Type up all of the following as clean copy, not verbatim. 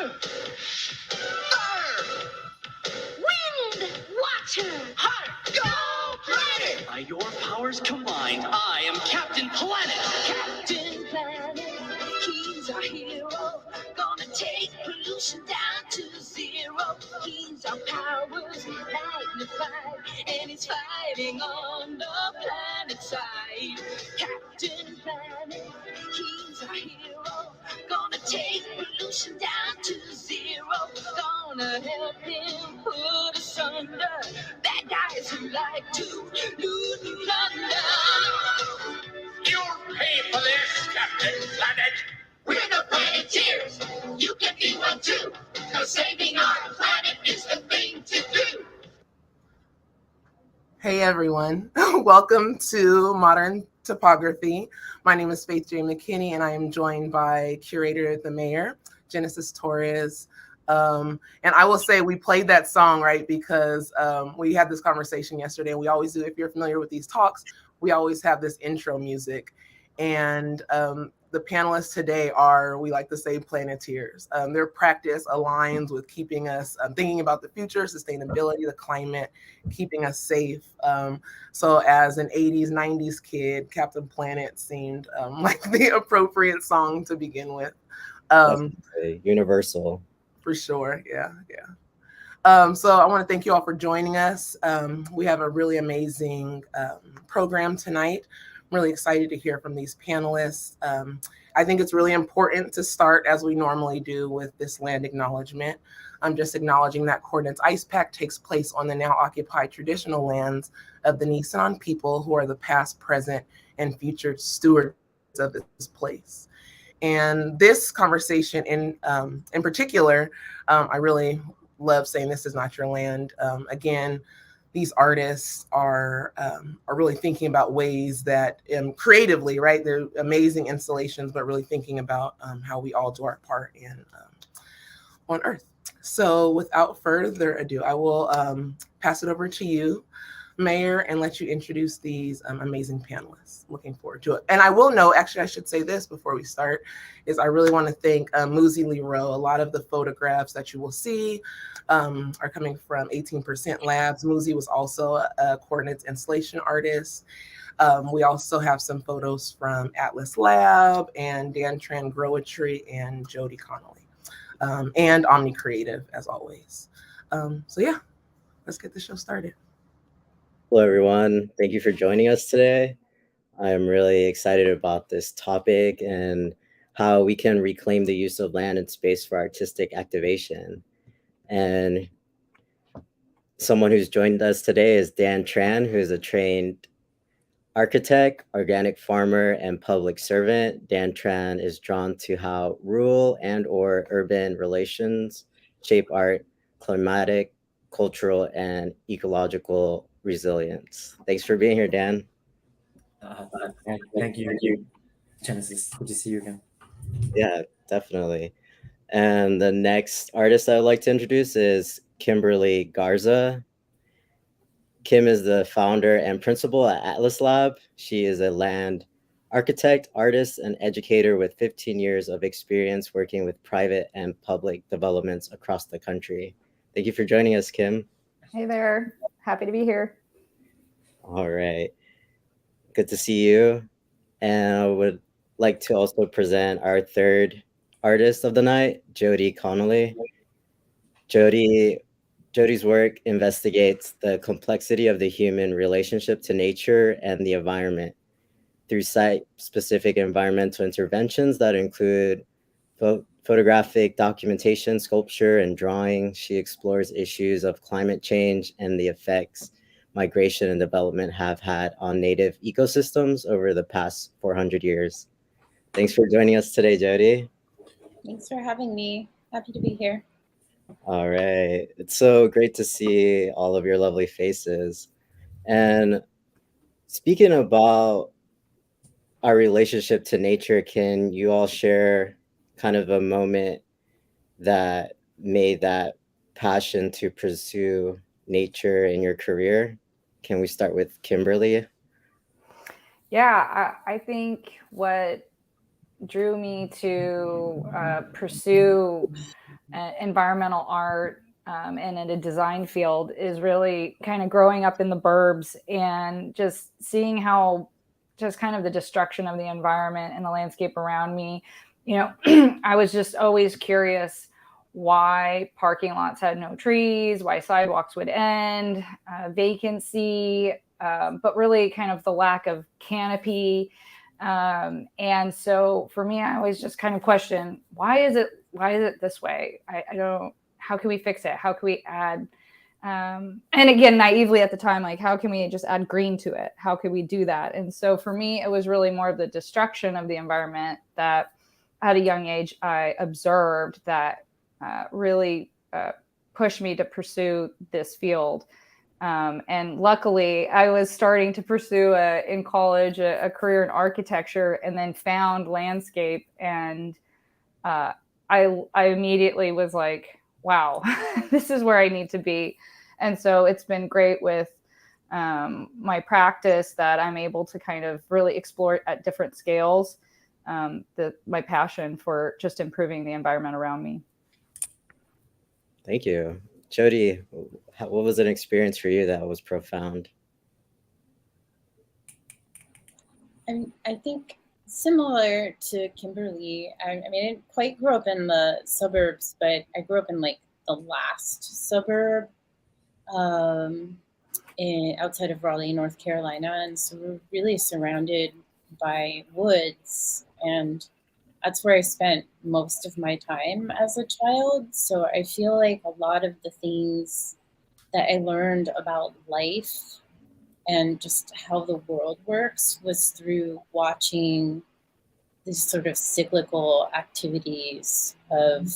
Fire! Wind! Water! Heart! Go planet! By your powers combined, I am Captain Planet. Captain Planet, he's our hero. Gonna take pollution down to zero. He's our powers magnified, and he's fighting on the planet side. Captain Planet, he's our hero. Gonna take pollution down to zero. Gonna help him put us under bad guys who like to loot London. You'll pay for this, Captain Planet. We're the Planeteers. You can be one too. 'Cause saving our planet is the thing to do. Hey everyone, welcome to Modern Topography. My name is Faith J. McKinney and I am joined by curator the mayor, Genesis Torres. And I will say we played that song, right, because we had this conversation yesterday, and we always do. If you're familiar with these talks, we always have this intro music. And the panelists today are, we like to say, Planeteers. Their practice aligns with keeping us thinking about the future, sustainability, the climate, keeping us safe. So as an 80s, 90s kid, Captain Planet seemed like the appropriate song to begin with. Universal. For sure, yeah. So I want to thank you all for joining us. We have a really amazing program tonight. I'm really excited to hear from these panelists. I think it's really important to start, as we normally do, with this land acknowledgement. I'm just acknowledging that Coordinates Ice Pack takes place on the now occupied traditional lands of the Nisenan people, who are the past, present, and future stewards of this place. And this conversation in particular, I really love saying this is not your land. Again, these artists are really thinking about ways that creatively, right? They're amazing installations, but really thinking about how we all do our part on Earth. So without further ado, I will pass it over to you, Mayor, and let you introduce these amazing panelists. Looking forward to it. And I will note, actually, I should say this before we start, is I really want to thank Muzi Leroux. A lot of the photographs that you will see are coming from 18% Labs. Muzi was also a Coordinates installation artist. We also have some photos from Atlas Lab and Dan Tran Growetry and Jodi Connelly, and Omni Creative, as always. So yeah, let's get the show started. Hello, everyone. Thank you for joining us today. I'm really excited about this topic and how we can reclaim the use of land and space for artistic activation. And someone who's joined us today is Dan Tran, who is a trained architect, organic farmer, and public servant. Dan Tran is drawn to how rural and/or urban relations shape art, climatic, cultural, and ecological resilience. Thanks for being here, Dan. Thank you, Genesis. Good to see you again. Yeah, definitely. And the next artist I would like to introduce is Kimberly Garza. Kim is the founder and principal at Atlas Lab. She is a land architect, artist, and educator with 15 years of experience working with private and public developments across the country. Thank you for joining us, Kim. Hey there. Happy to be here. All right. Good to see you. And I would like to also present our third artist of the night, Jodi Connelly. Jodi's work investigates the complexity of the human relationship to nature and the environment through site-specific environmental interventions that include photographic documentation, sculpture, and drawing. She explores issues of climate change and the effects migration and development have had on native ecosystems over the past 400 years. Thanks for joining us today, Jodi. Thanks for having me. Happy to be here. All right. It's so great to see all of your lovely faces. And speaking about our relationship to nature, can you all share kind of a moment that made that passion to pursue nature in your career? Can we start with Kimberly? Yeah, I think what drew me to pursue environmental art and in a design field is really kind of growing up in the burbs and just seeing how just kind of the destruction of the environment and the landscape around me. I was just always curious why parking lots had no trees, why sidewalks would end, vacancy, but really kind of the lack of canopy. And so for me, I always just kind of question, why is it this way? I don't, how can we fix it? How can we add, and again, naively at the time, like, how can we just add green to it? How could we do that? And so for me, it was really more of the destruction of the environment that at a young age, I observed that really pushed me to pursue this field. And luckily, I was starting to pursue in college a career in architecture, and then found landscape. And I immediately was like, wow, this is where I need to be. And so it's been great with my practice that I'm able to kind of really explore at different scales my passion for just improving the environment around me. Thank you. Jodi, what was an experience for you that was profound? I think similar to Kimberly, I mean, I didn't quite grow up in the suburbs, but I grew up in like the last suburb outside of Raleigh, North Carolina. And so we're really surrounded by woods, and that's where I spent most of my time as a child. So I feel like a lot of the things that I learned about life and just how the world works was through watching these sort of cyclical activities of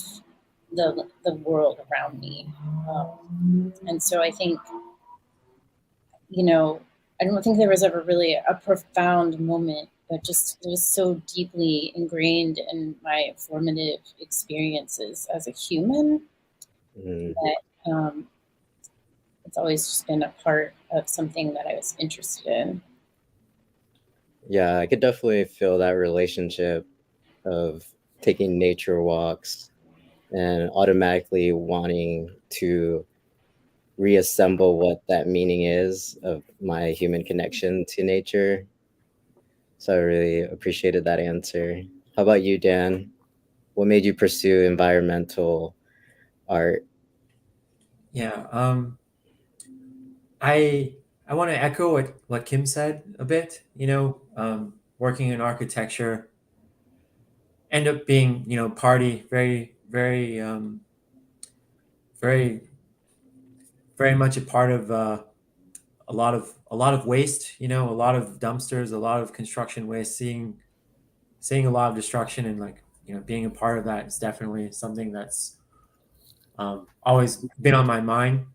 the world around me. And so I think, I don't think there was ever really a profound moment, but just it was so deeply ingrained in my formative experiences as a human that it's always just been a part of something that I was interested in. Yeah, I could definitely feel that relationship of taking nature walks and automatically wanting to reassemble what that meaning is of my human connection to nature. So I really appreciated that answer. How about you, Dan? What made you pursue environmental art? Yeah, I want to echo what Kim said a bit. Working in architecture, end up being party very very very very much a part of a lot of waste. A lot of dumpsters, a lot of construction waste. Seeing a lot of destruction, and like being a part of that is definitely something that's always been on my mind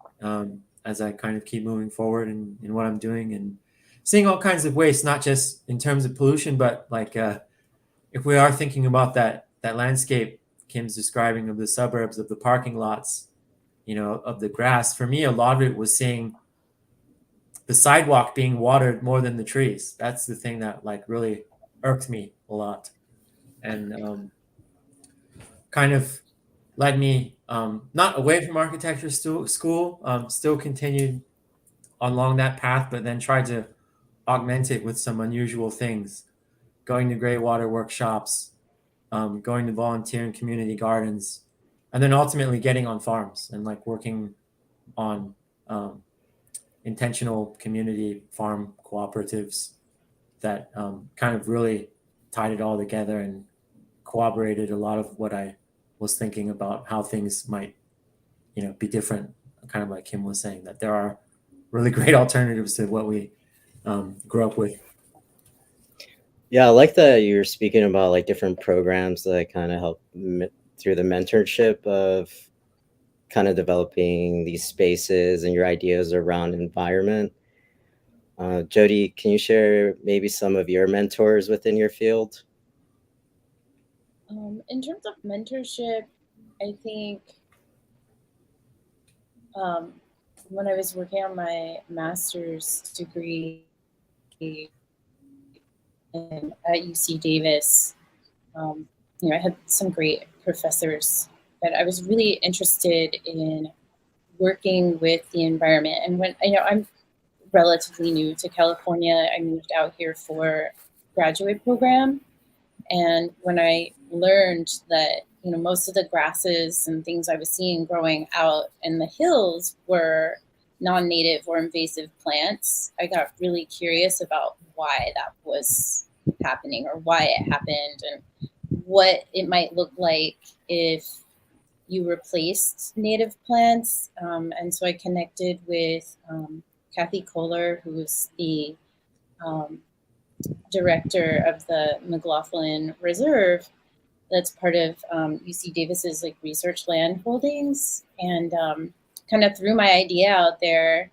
as I kind of keep moving forward in what I'm doing, and seeing all kinds of waste, not just in terms of pollution, but like if we are thinking about that landscape Kim's describing of the suburbs, of the parking lots, of the grass. For me, a lot of it was seeing the sidewalk being watered more than the trees. That's the thing that like really irked me a lot, and kind of led me not away from architecture school, still continued along that path, but then tried to augment it with some unusual things, going to gray water workshops, going to volunteer in community gardens, and then ultimately getting on farms and like working on intentional community farm cooperatives that kind of really tied it all together and corroborated a lot of what I was thinking about how things might, be different. Kind of like Kim was saying, that there are really great alternatives to what we grew up with. Yeah, I like that you're speaking about like different programs that kind of help through the mentorship of kind of developing these spaces and your ideas around environment. Jodi, can you share maybe some of your mentors within your field? In terms of mentorship, I think when I was working on my master's degree at UC Davis, I had some great professors but I was really interested in working with the environment. And when, I'm relatively new to California, I moved out here for graduate program. And when I learned that, most of the grasses and things I was seeing growing out in the hills were non-native or invasive plants, I got really curious about why that was happening or why it happened and what it might look like if you replaced native plants. And so I connected with Kathy Kohler, who's the director of the McLaughlin Reserve that's part of UC Davis's research land holdings, and kind of threw my idea out there.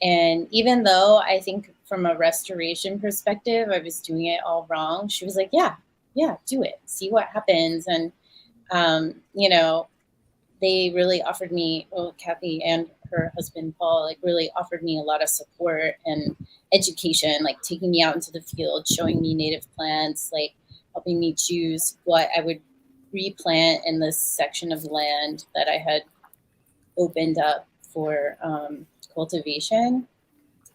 And even though I think from a restoration perspective, I was doing it all wrong, she was like, yeah, do it. See what happens. And, they really offered me, Kathy and her husband, Paul, really offered me a lot of support and education, taking me out into the field, showing me native plants, helping me choose what I would replant in this section of land that I had opened up for cultivation.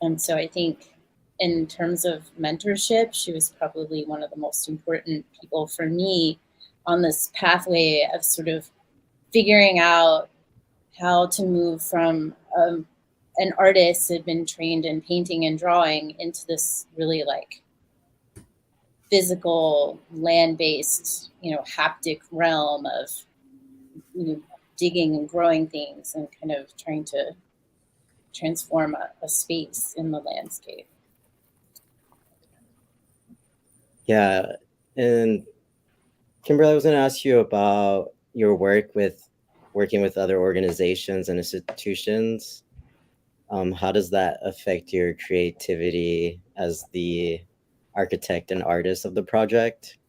And so I think in terms of mentorship, she was probably one of the most important people for me on this pathway of sort of figuring out how to move from an artist who had been trained in painting and drawing into this really physical, land-based, haptic realm of digging and growing things and kind of trying to transform a space in the landscape. Yeah, and Kimberly, I was going to ask you about your working with other organizations and institutions. How does that affect your creativity as the architect and artist of the project?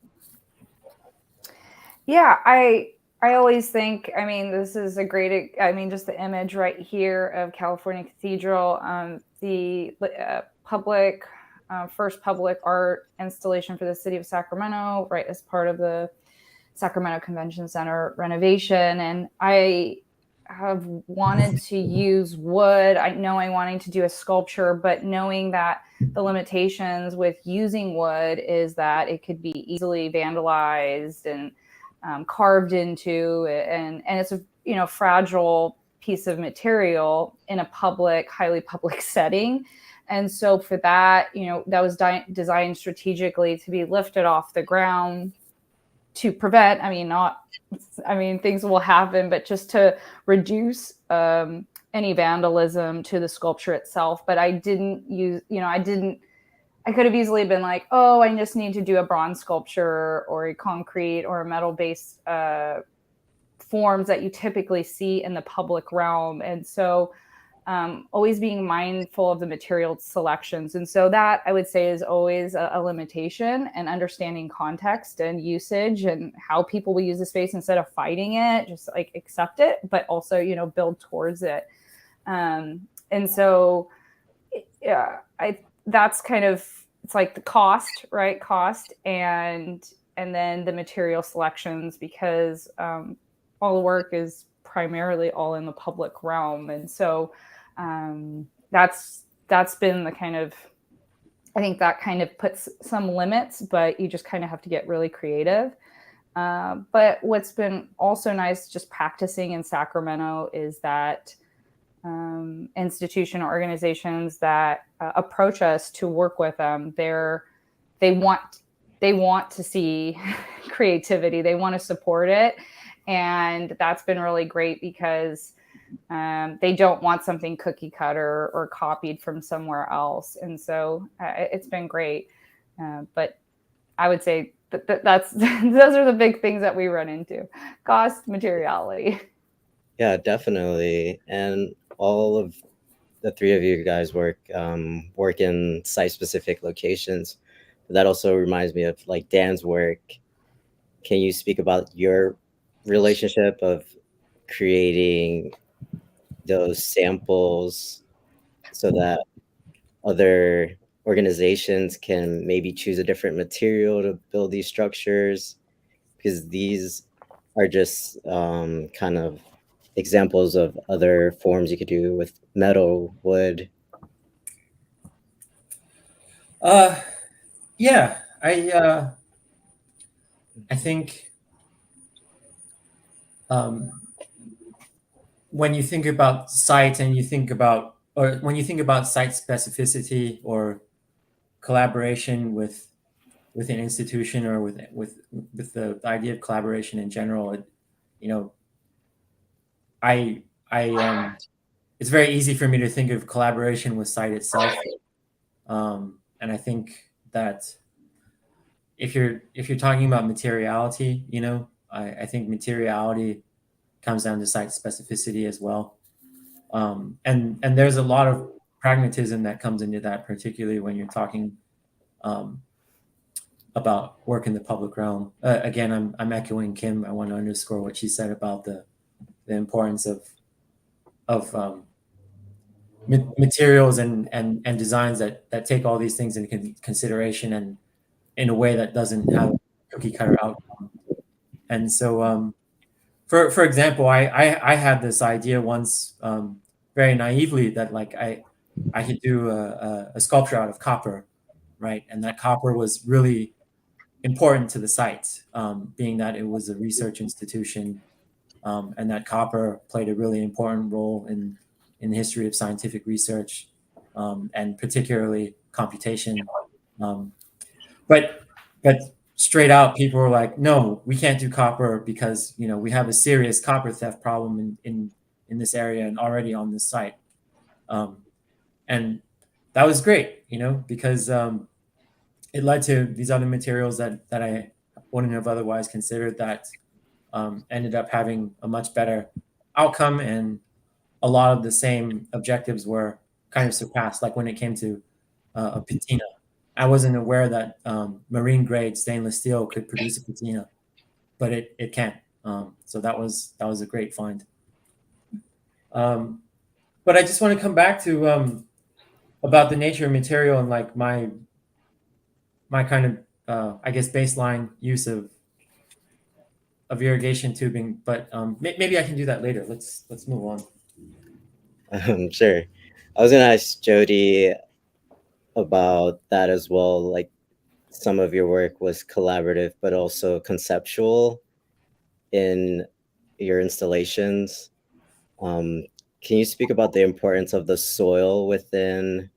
Yeah, I always think, this is a great, just the image right here of California Cathedral, the first public art installation for the city of Sacramento, right, as part of the Sacramento Convention Center renovation. And I have wanted to use wood. I know I'm wanting to do a sculpture, but knowing that the limitations with using wood is that it could be easily vandalized and carved into, and it's a fragile piece of material in a highly public setting. And so for that, that was designed strategically to be lifted off the ground to prevent, things will happen, but just to reduce any vandalism to the sculpture itself. But I didn't use, I could have easily been like, oh, I just need to do a bronze sculpture or a concrete or a metal-based forms that you typically see in the public realm. And so always being mindful of the material selections. And so that I would say is always a limitation, and understanding context and usage and how people will use the space instead of fighting it, just accept it, but also, build towards it. And so, that's kind of, it's the cost, right? Cost and then the material selections, because all the work is primarily all in the public realm. And so that's been the kind of, I think that kind of puts some limits, but you just kind of have to get really creative. But what's been also nice just practicing in Sacramento is that institution or organizations that approach us to work with them, they want to see creativity, they want to support it. And that's been really great because they don't want something cookie cutter or copied from somewhere else. And so it's been great. But I would say that's those are the big things that we run into: cost, materiality. Yeah, definitely. And all of the three of you guys work in site-specific locations. But that also reminds me of Dan's work. Can you speak about your relationship of creating those samples so that other organizations can maybe choose a different material to build these structures? Because these are just kind of examples of other forms you could do with metal, wood? Yeah, I think when you think about site and you think about, or when you think about site specificity or collaboration with an institution, or with the idea of collaboration in general, you know, I it's very easy for me to think of collaboration with site itself, and I think that if you're talking about materiality, I think materiality comes down to site specificity as well. And there's a lot of pragmatism that comes into that, particularly when you're talking about work in the public realm. Again, I'm echoing Kim. I want to underscore what she said about the importance of materials and designs that take all these things into consideration, and in a way that doesn't have a cookie cutter outcome. And so, for example, I had this idea once, very naively, that like I could do a sculpture out of copper, right? And that copper was really important to the site, being that it was a research institution, and that copper played a really important role in the history of scientific research, and particularly computation. But straight out, people were like, "No, we can't do copper because we have a serious copper theft problem in this area and already on this site." And that was great, because it led to these other materials that I wouldn't have otherwise considered, that ended up having a much better outcome, and a lot of the same objectives were kind of surpassed. Like when it came to a patina, I wasn't aware that marine grade stainless steel could produce a patina, but it can. So that was a great find. But I just want to come back to about the nature of material, and like my kind of I guess baseline use of irrigation tubing. But maybe I can do that later. Let's move on. Sure. I was gonna ask Jodi about that as well. Like, some of your work was collaborative, but also conceptual in your installations. Can you speak about the importance of the soil within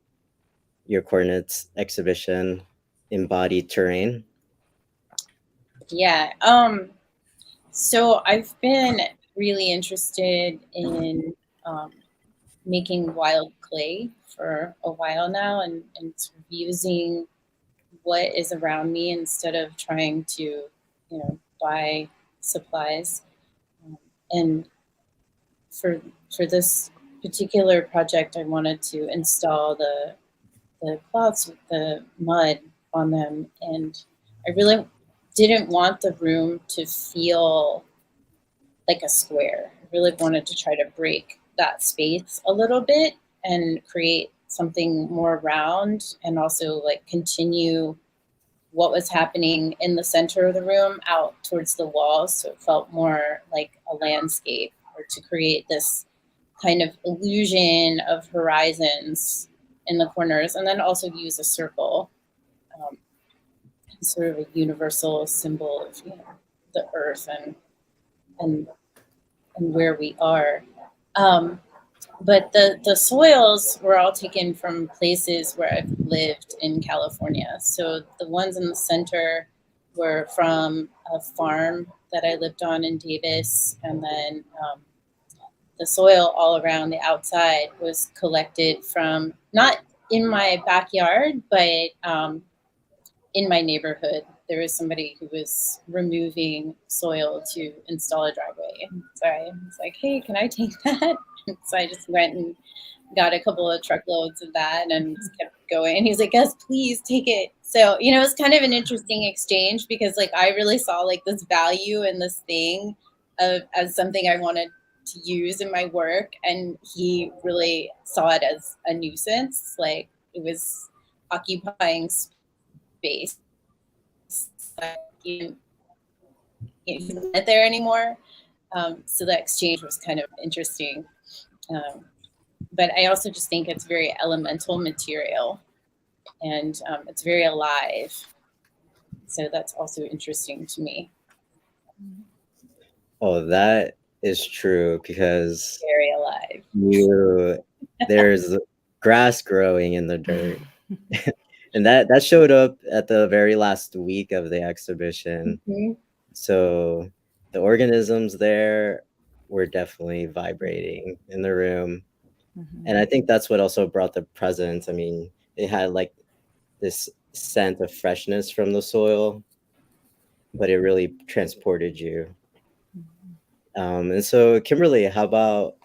your coordinates exhibition, embodied terrain? Yeah. So I've been really interested in making wild clay for a while now, and sort of using what is around me instead of trying to, buy supplies. And for this particular project, I wanted to install the cloths with the mud on them, and I really didn't want the room to feel like a square. I really wanted to try to break that space a little bit and create something more round, and also like continue what was happening in the center of the room out towards the walls, so it felt more like a landscape, or to create this kind of illusion of horizons in the corners, and then also use a circle, sort of a universal symbol of the earth and where we are. But the soils were all taken from places where I've lived in California. So the ones in the center were from a farm that I lived on in Davis, and then the soil all around the outside was collected from, not in my backyard, but in my neighborhood. There was somebody who was removing soil to install a driveway. So I was like, hey, can I take that? So I just went and got a couple of truckloads of that and just kept going. And he's like, yes, please take it. So, it was kind of an interesting exchange, because like I really saw like this value in this thing as something I wanted to use in my work. And he really saw it as a nuisance. Like it was occupying space. He get there anymore. So the exchange was kind of interesting. But I also just think it's very elemental material, and it's very alive. So that's also interesting to me. Oh, that is true, because Very alive. There's grass growing in the dirt. And that showed up at the very last week of the exhibition. Mm-hmm. So the organisms there were definitely vibrating in the room. Mm-hmm. And I think that's what also brought the presence. I mean, it had like this scent of freshness from the soil, but it really transported you. And so, Kimberly, how about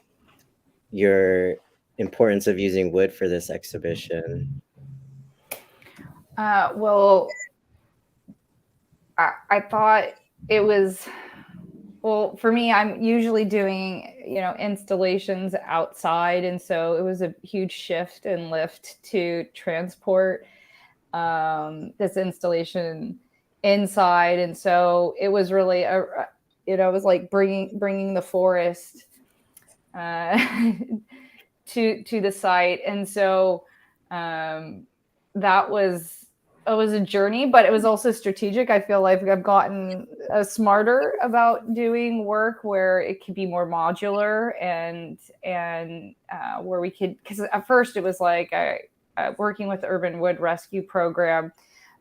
your importance of using wood for this exhibition? Well, I thought it was, well, for me, I'm usually doing, installations outside. And so it was a huge shift and lift to transport this installation inside. And so it was really, it was like bringing the forest to the site. And so that was a journey, but it was also strategic. I feel like I've gotten smarter about doing work where it could be more modular and where we could, because at first it was like working with the Urban Wood Rescue Program,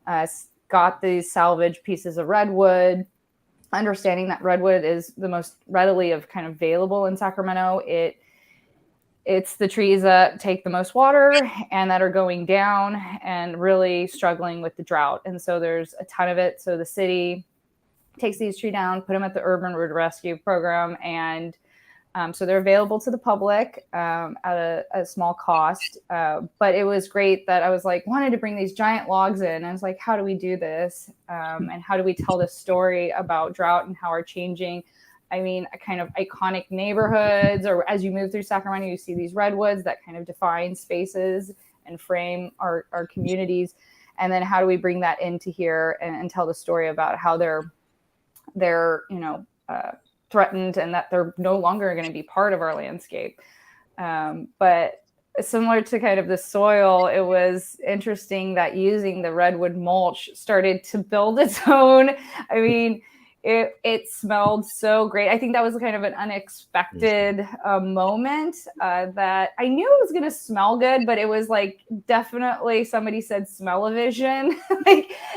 got these salvage pieces of redwood, understanding that redwood is the most readily available in Sacramento. It's the trees that take the most water and that are going down and really struggling with the drought. And so there's a ton of it. So the city takes these trees down, put them at the Urban Wood Rescue Program. And so they're available to the public at a small cost. But it was great that I was wanted to bring these giant logs in. And I was like, how do we do this? And how do we tell this story about drought and how we're changing? I mean, a kind of iconic neighborhoods, or as you move through Sacramento, you see these redwoods that kind of define spaces and frame our communities. And then how do we bring that into here and tell the story about how they're threatened and that they're no longer going to be part of our landscape. But similar to kind of the soil, it was interesting that using the redwood mulch started to build its own. I mean, it smelled so great. I think that was kind of an unexpected moment that I knew it was going to smell good, but it was definitely somebody said smell-o-vision.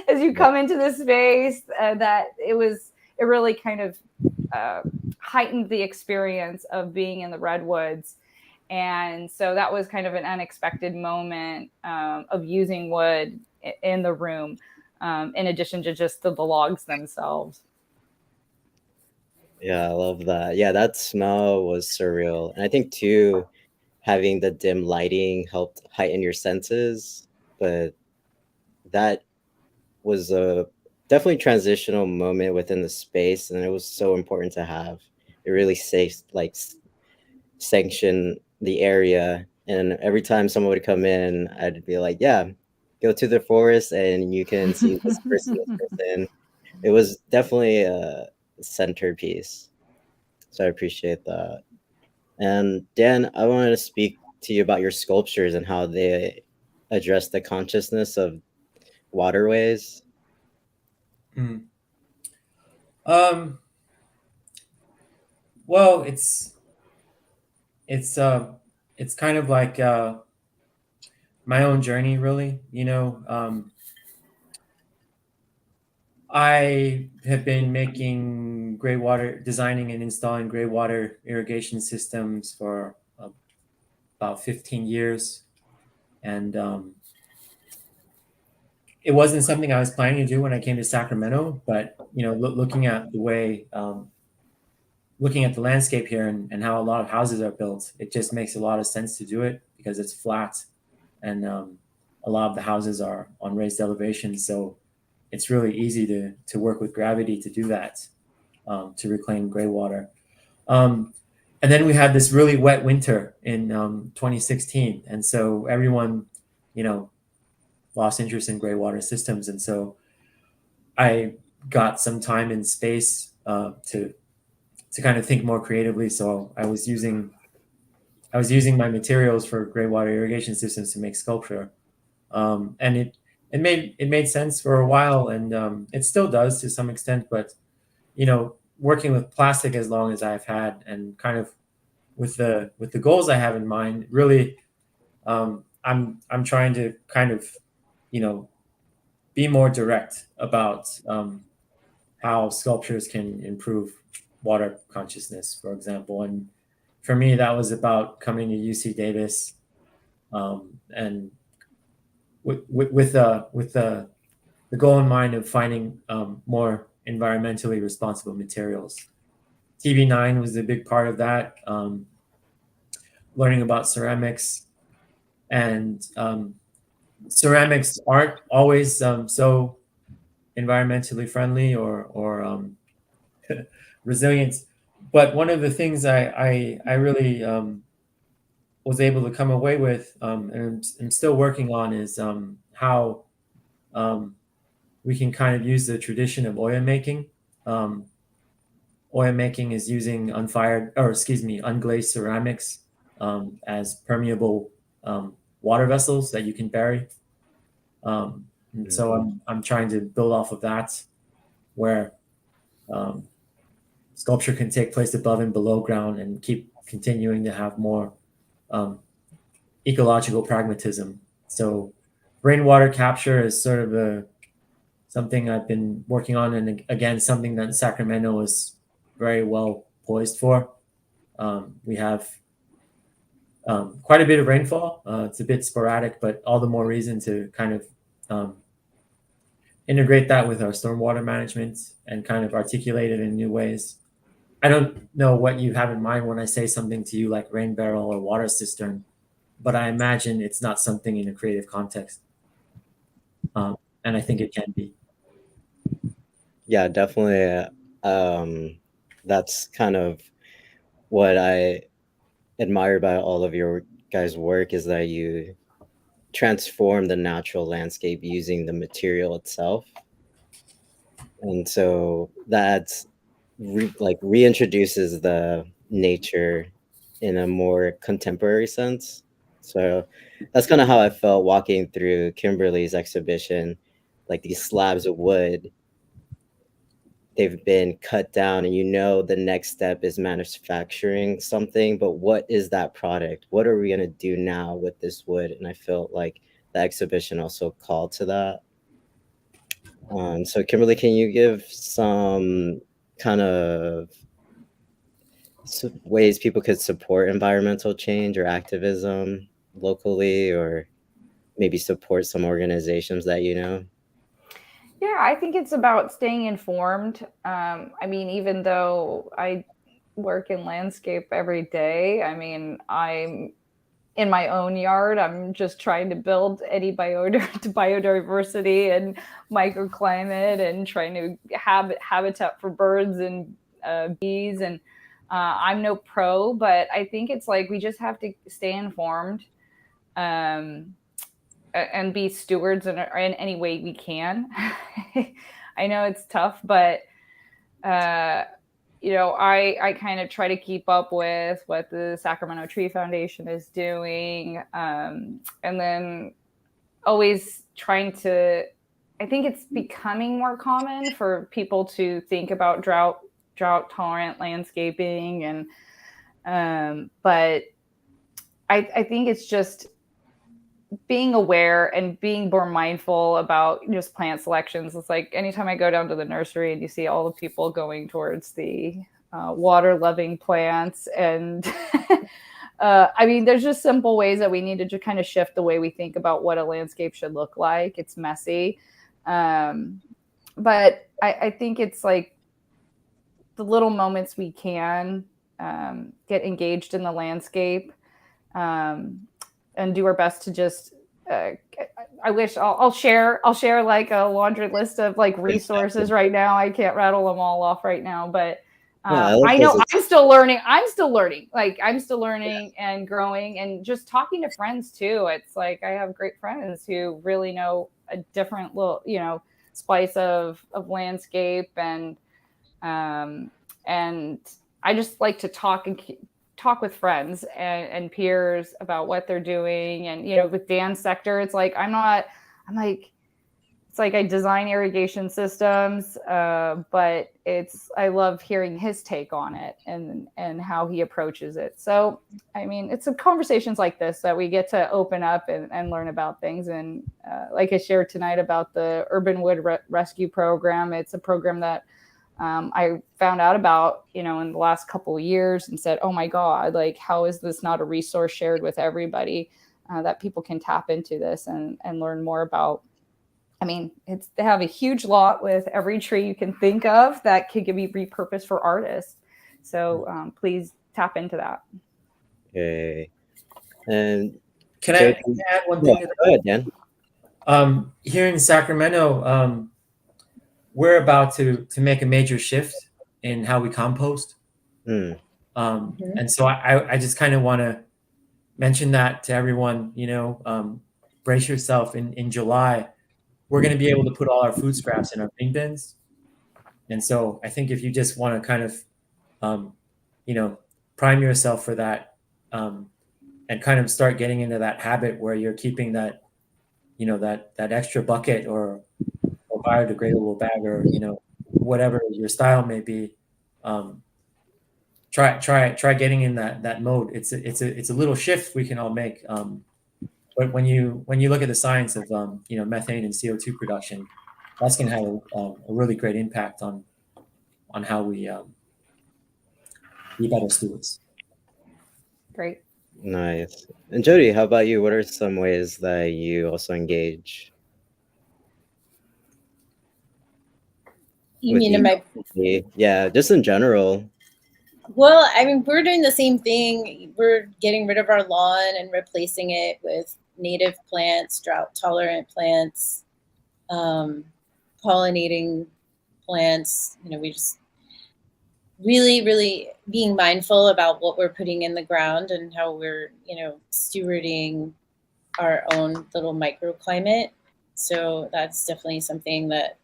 As you come into the space, that it really kind of heightened the experience of being in the redwoods. And so that was kind of an unexpected moment of using wood in the room, in addition to just the logs themselves. Yeah, I love that. Yeah, that smell was surreal. And I think too, having the dim lighting helped heighten your senses. But that was a definitely transitional moment within the space, and it was so important to have. It really sanctioned the area. And every time someone would come in, I'd be like, yeah, go to the forest and you can see this person, this person. It was definitely a centerpiece. So I appreciate that. And Dan, I wanted to speak to you about your sculptures and how they address the consciousness of waterways. Well, it's kind of like my own journey, really. I have been making designing and installing gray water irrigation systems for about 15 years. And it wasn't something I was planning to do when I came to Sacramento, but, looking at the way, looking at the landscape here and how a lot of houses are built, it just makes a lot of sense to do it because it's flat and a lot of the houses are on raised elevations. So it's really easy to work with gravity to do that, to reclaim gray water. And then we had this really wet winter in 2016. And so everyone, lost interest in gray water systems. And so I got some time and space to kind of think more creatively. So I was using my materials for gray water irrigation systems to make sculpture, and it made sense for a while, and it still does to some extent. But working with plastic as long as I've had, and kind of with the goals I have in mind, really, I'm trying to kind of be more direct about how sculptures can improve water consciousness, for example. And for me, that was about coming to UC Davis, and with the goal in mind of finding more environmentally responsible materials. TV9 was a big part of that. Learning about ceramics, and ceramics aren't always so environmentally friendly or resilient. But one of the things I really was able to come away with, and I'm still working on, is how we can kind of use the tradition of oil making. Oil making is using unglazed ceramics as permeable water vessels that you can bury. And so I'm trying to build off of that, where sculpture can take place above and below ground and keep continuing to have more ecological pragmatism. So rainwater capture is sort of something I've been working on, and again, something that Sacramento is very well poised for. We have quite a bit of rainfall. It's a bit sporadic, but all the more reason to kind of integrate that with our stormwater management and kind of articulate it in new ways. I don't know what you have in mind when I say something to you like rain barrel or water cistern, but I imagine it's not something in a creative context. And I think it can be. Yeah, definitely. That's kind of what I admire about all of your guys' work, is that you transform the natural landscape using the material itself. And so that's reintroduces the nature in a more contemporary sense. So that's kind of how I felt walking through Kimberly's exhibition. Like, these slabs of wood, they've been cut down, and the next step is manufacturing something, but what is that product? What are we going to do now with this wood? And I felt like the exhibition also called to that. So Kimberly, can you give some kind of ways people could support environmental change or activism locally, or maybe support some organizations that you know? Yeah, I think it's about staying informed. I mean, even though I work in landscape every day, I mean, I'm in my own yard. I'm just trying to build any biodiversity and microclimate, and trying to have habitat for birds and bees. And I'm no pro, but I think it's like we just have to stay informed. And be stewards in any way we can. I know it's tough, but I kind of try to keep up with what the Sacramento Tree Foundation is doing, and then always trying to. I think it's becoming more common for people to think about drought tolerant landscaping, and but I think it's just being aware and being more mindful about just plant selections. It's like anytime I go down to the nursery and you see all the people going towards the water loving plants, and I mean, there's just simple ways that we need to just kind of shift the way we think about what a landscape should look like. It's messy, but I think it's like the little moments we can get engaged in the landscape. And do our best to just. I wish I'll share like a laundry list of like resources right now. I can't rattle them all off right now, but I know I'm still learning. Like I'm still learning and growing, and just talking to friends too. It's like I have great friends who really know a different little, splice of landscape, and And I just like to talk with friends and peers about what they're doing. And, you know, with Dan's sector, it's like, it's like I design irrigation systems, but I love hearing his take on it and how he approaches it. So, I mean, it's conversations like this that we get to open up and learn about things. And like I shared tonight about the Urban Wood Rescue Program, it's a program that I found out about, you know, in the last couple of years and said, oh my God, like, how is this not a resource shared with everybody, that people can tap into this and learn more about? I mean, they have a huge lot with every tree you can think of that could be repurposed for artists. So please tap into that. Okay. And Can I add one thing to that? Go ahead, Dan. Here in Sacramento, we're about to make a major shift in how we compost. And so I just kind of want to mention that to everyone, you know, brace yourself. In July, we're going to be able to put all our food scraps in our green bins. And so I think if you just want to kind of, you know, prime yourself for that, and kind of start getting into that habit where you're keeping that, you know, that extra bucket or biodegradable bag, or, you know, whatever your style may be, try getting in that mode. It's a little shift we can all make. But when you look at the science of you know, methane and CO2 production, that's going to have a really great impact on how we be better stewards. Great. Nice. And Jodi, how about you? What are some ways that you also engage? You mean in my... Yeah, just in general. Well, I mean, we're doing the same thing. We're getting rid of our lawn and replacing it with native plants, drought-tolerant plants, pollinating plants. You know, we just really, really being mindful about what we're putting in the ground and how we're, you know, stewarding our own little microclimate. So that's definitely something that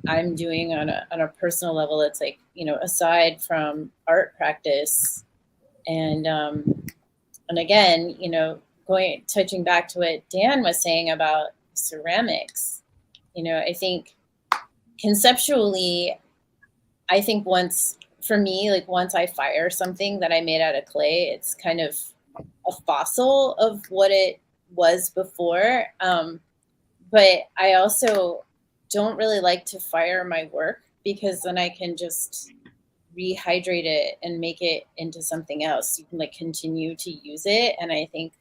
I'm doing on a personal level. It's like, you know, aside from art practice, and again, you know, touching back to what Dan was saying about ceramics, you know, I think conceptually, I think once I fire something that I made out of clay, it's kind of a fossil of what it was before. But I also don't really like to fire my work, because then I can just rehydrate it and make it into something else. You can like continue to use it. And I think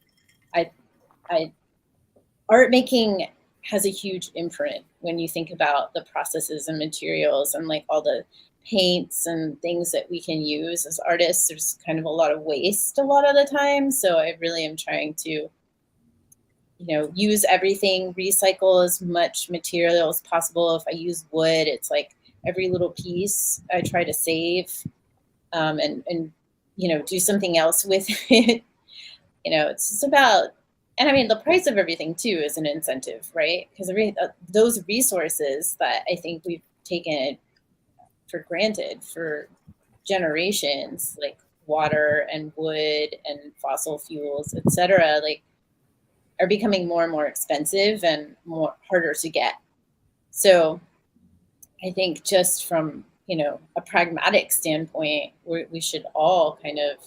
art making has a huge imprint when you think about the processes and materials and like all the paints and things that we can use as artists. There's kind of a lot of waste a lot of the time. So I really am trying to, you know, use everything, recycle as much material as possible. If I use wood, it's like every little piece I try to save, and you know, do something else with it. You know, it's just about, and I mean, the price of everything too is an incentive, right? Because those resources that I think we've taken for granted for generations, like water and wood and fossil fuels, etc., like are becoming more and more expensive and more harder to get. So I think just from, you know, a pragmatic standpoint, we should all kind of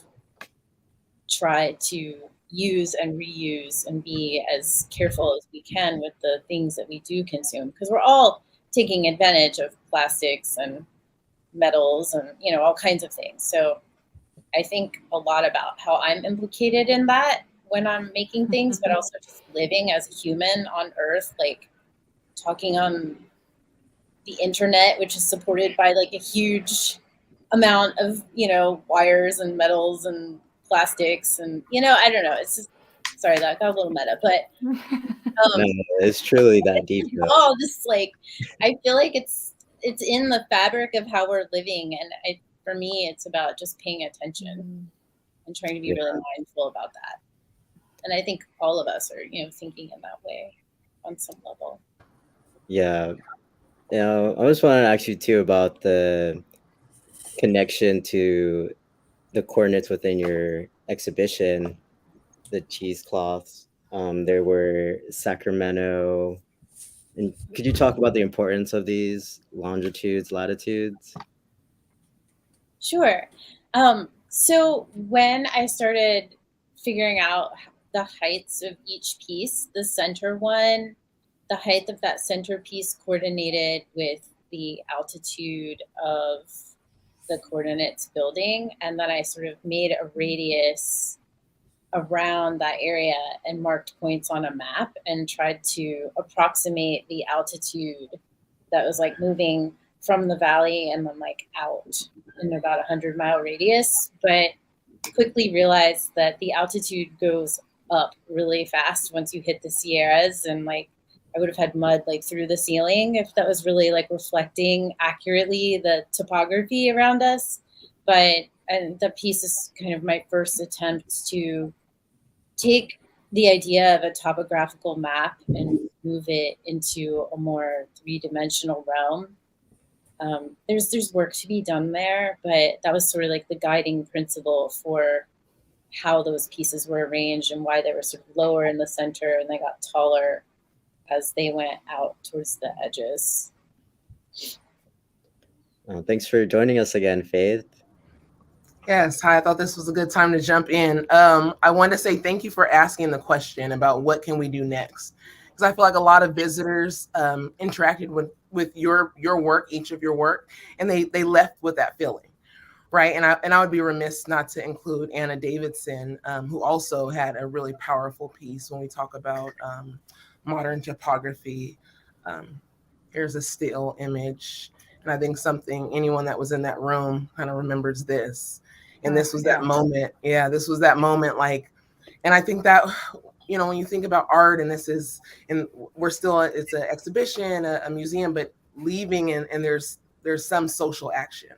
try to use and reuse and be as careful as we can with the things that we do consume, because we're all taking advantage of plastics and metals and, you know, all kinds of things. So I think a lot about how I'm implicated in that when I'm making things, but also just living as a human on Earth, like talking on the internet, which is supported by like a huge amount of, you know, wires and metals and plastics and, you know, I don't know. It's just, sorry, that got a little meta, but No, it's truly that deep. Oh, this like, I feel like it's in the fabric of how we're living, and for me, it's about just paying attention and trying to be really mindful about that. And I think all of us are, you know, thinking in that way on some level. Yeah. I just want to ask you too about the connection to the coordinates within your exhibition, the cheesecloths. There were Sacramento. And could you talk about the importance of these longitudes, latitudes? Sure. So when I started figuring out the heights of each piece, the center one, the height of that center piece coordinated with the altitude of the coordinates building. And then I sort of made a radius around that area and marked points on a map and tried to approximate the altitude that was like moving from the valley and then like out in about 100-mile radius, but quickly realized that the altitude goes up really fast once you hit the Sierras, and like I would have had mud like through the ceiling if that was really like reflecting accurately the topography around us. And the piece is kind of my first attempt to take the idea of a topographical map and move it into a more three-dimensional realm. There's work to be done there, but that was sort of like the guiding principle for how those pieces were arranged and why they were sort of lower in the center and they got taller as they went out towards the edges. Thanks for joining us again, Faith. Yes, hi. I thought this was a good time to jump in. I wanted to say thank you for asking the question about what can we do next, because I feel like a lot of visitors interacted with your work, each of your work, and they left with that feeling, right? And I would be remiss not to include Anna Davidson, who also had a really powerful piece when we talk about modern topography. Here's a still image, and I think anyone that was in that room kind of remembers this. And this was that moment. Yeah, this was that moment. Like, and I think that, when you think about art, and we're still, it's an exhibition, a museum, but leaving and there's some social action.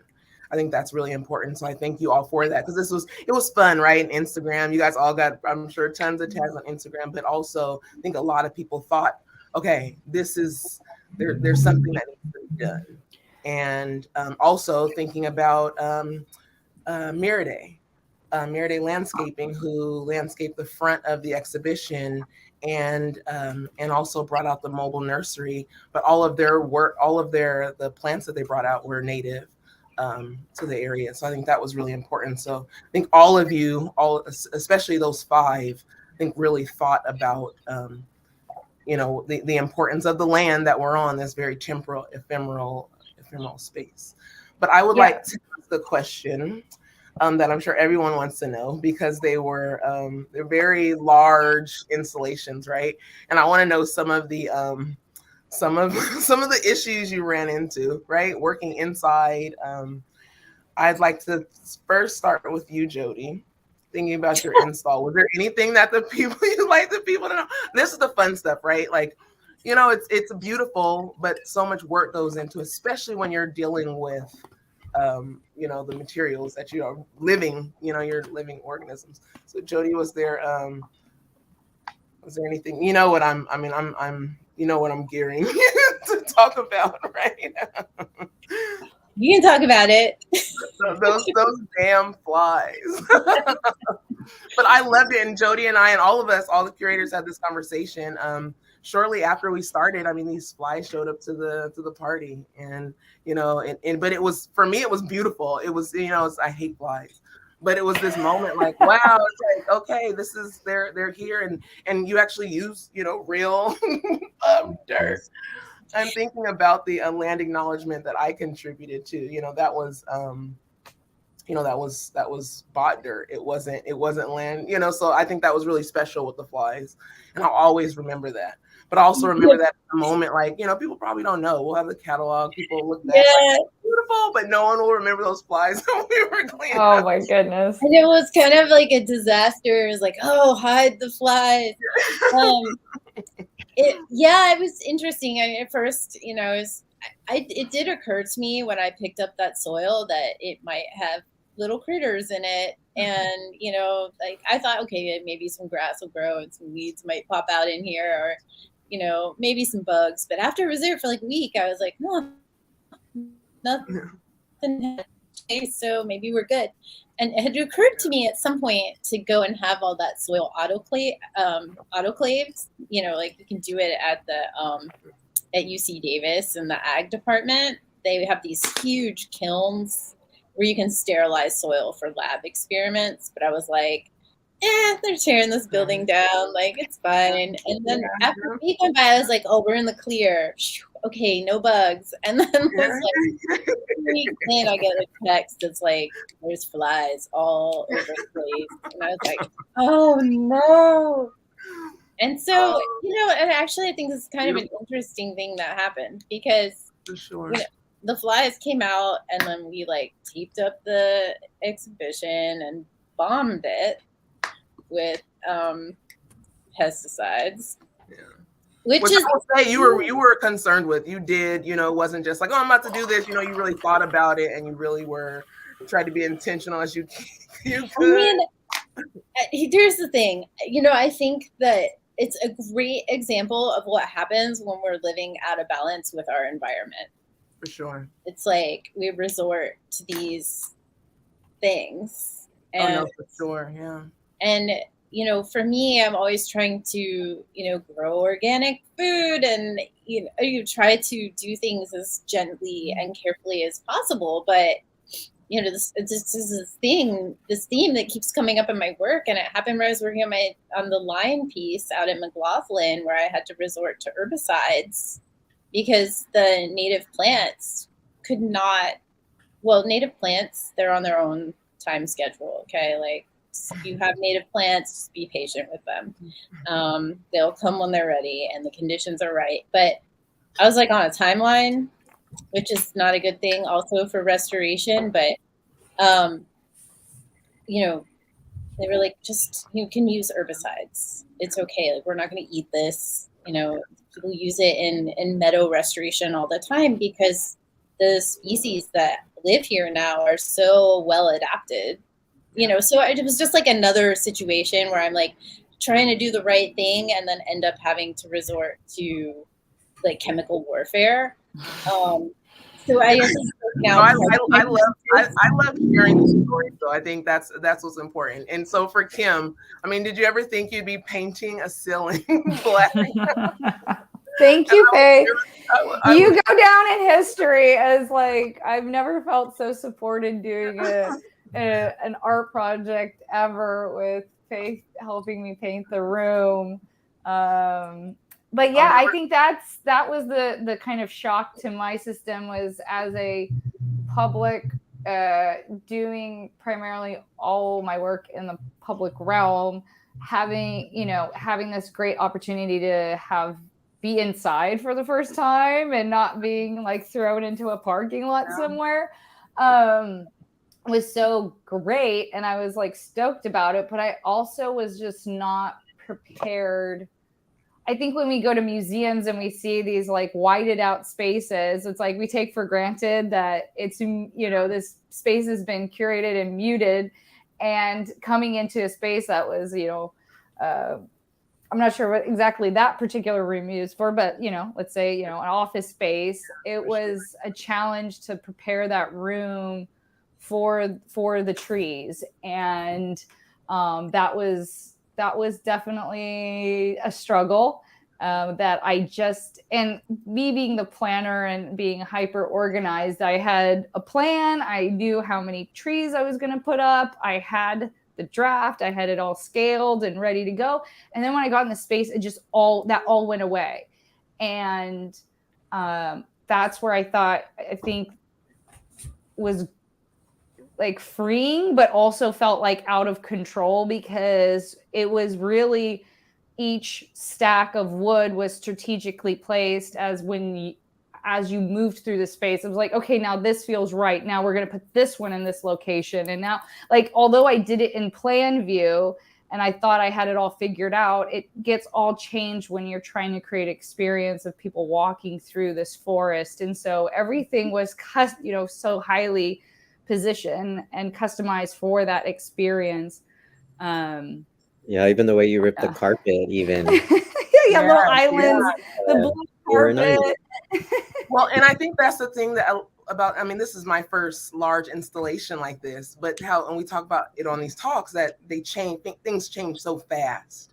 I think that's really important. So I thank you all for that, because it was fun, right? And Instagram, you guys all got, I'm sure, tons of tags on Instagram, but also I think a lot of people thought, okay, there's something that needs to be done. And also thinking about Miraday Landscaping, who landscaped the front of the exhibition and also brought out the mobile nursery. But all of their work, the plants that they brought out were native to the area. So I think that was really important. So I think all of you, especially those 5, I think really thought about the importance of the land that we're on, this very temporal, ephemeral space. But I would like to ask the question that I'm sure everyone wants to know, because they're very large installations, right? And I want to know some of the issues you ran into, right? Working inside. I'd like to first start with you, Jodi. Thinking about your install, was there anything that you'd like the people to know? This is the fun stuff, right? Like, it's beautiful, but so much work goes into, especially when you're dealing with the materials that you are living, you're living organisms. So Jodi, was there anything, I'm gearing to talk about, right? You can talk about it. those damn flies. But I loved it, and Jodi and I and all the curators had this conversation shortly after we started. I mean, these flies showed up to the party, and but it was, for me, it was beautiful. It was, I hate flies, but it was this moment like, wow, it's like, okay, they're here, and you actually use real dirt. I'm thinking about the land acknowledgement that I contributed to. That was that was bot dirt. It wasn't land. So I think that was really special with the flies, and I'll always remember that. But I also remember that moment, like, people probably don't know. We'll have the catalog. People look back like, beautiful, but no one will remember those flies that we were cleaning. Oh my goodness! And it was kind of like a disaster. It was like, oh, hide the flies. It was interesting. I mean, at first, it did occur to me when I picked up that soil that it might have little critters in it. And, like I thought, okay, maybe some grass will grow and some weeds might pop out in here. you know, maybe some bugs. But after I was there for like a week, I was like, no, nothing. So maybe we're good. And it had occurred to me at some point to go and have all that soil autoclaves. You know, like you can do it at the at UC Davis in the ag department. They have these huge kilns where you can sterilize soil for lab experiments. But I was like, they're tearing this building down. Like, it's fine. And then after a week went by, I was like, oh, we're in the clear. Okay, no bugs. And then it was like, then I get a text that's like, there's flies all over the place. And I was like, oh no. And so, you know, and actually I think this is kind of an interesting thing that happened because For sure. you know, the flies came out and then we like taped up the exhibition and bombed it with pesticides. Yeah. Which Which is I would say you were concerned with. You did, you know, it wasn't just like, oh, I'm about to do this. You know, you really thought about it and you really were tried to be intentional as you could. I mean, here's the thing. You know, I think that it's a great example of what happens when we're living out of balance with our environment. For sure. It's like we resort to these things. And, oh, no, for sure. Yeah. And, you know, for me, I'm always trying to, you know, grow organic food and, you know, you try to do things as gently and carefully as possible. But, you know, this theme that keeps coming up in my work. And it happened when I was working on the line piece out at McLaughlin, where I had to resort to herbicides because the native plants could not, well, native plants, they're on their own time schedule. Okay. Like, if you have native plants, just be patient with them. They'll come when they're ready and the conditions are right. But I was like on a timeline, which is not a good thing also for restoration. But, you know, they were like, just, you can use herbicides. It's okay. Like, we're not going to eat this. You know, people use it in meadow restoration all the time because the species that live here now are so well adapted. You know, so it was just like another situation where I'm like trying to do the right thing and then end up having to resort to like chemical warfare. So I guess now I love hearing the story. So I think that's what's important. And so for Kim, I mean, did you ever think you'd be painting a ceiling black? Thank you, Faye. You go down in history as like I've never felt so supported doing an art project ever with Faith helping me paint the room. But yeah, I think that was the kind of shock to my system was as a public doing primarily all my work in the public realm, having this great opportunity to be inside for the first time and not being like thrown into a parking lot somewhere. Was so great and I was like stoked about it, but I also was just not prepared. I think when we go to museums and we see these like whited out spaces, it's like we take for granted that it's, you know, this space has been curated and muted, and coming into a space that was, you know, I'm not sure what exactly that particular room used for, but, you know, let's say, you know, an office space, it was a challenge to prepare that room for the trees. And that was definitely a struggle that I and me being the planner and being hyper organized, I had a plan. I knew how many trees I was going to put up. I had the draft. I had it all scaled and ready to go. And then when I got in the space, it all went away. And that's where I think was like freeing, but also felt like out of control because it was really each stack of wood was strategically placed as you moved through the space. It was like, okay, now this feels right. Now we're going to put this one in this location. And now, like, although I did it in plan view and I thought I had it all figured out, it gets all changed when you're trying to create experience of people walking through this forest. And so everything was, so highly positioned and customized for that experience. Yeah, even the way you ripped the carpet, even. Yeah, little Yeah, islands, the blue Very nice. carpet. Well, and I think that's the thing that about, I mean, this is my first large installation like this, but how, and we talk about it on these talks, that they change, things change so fast.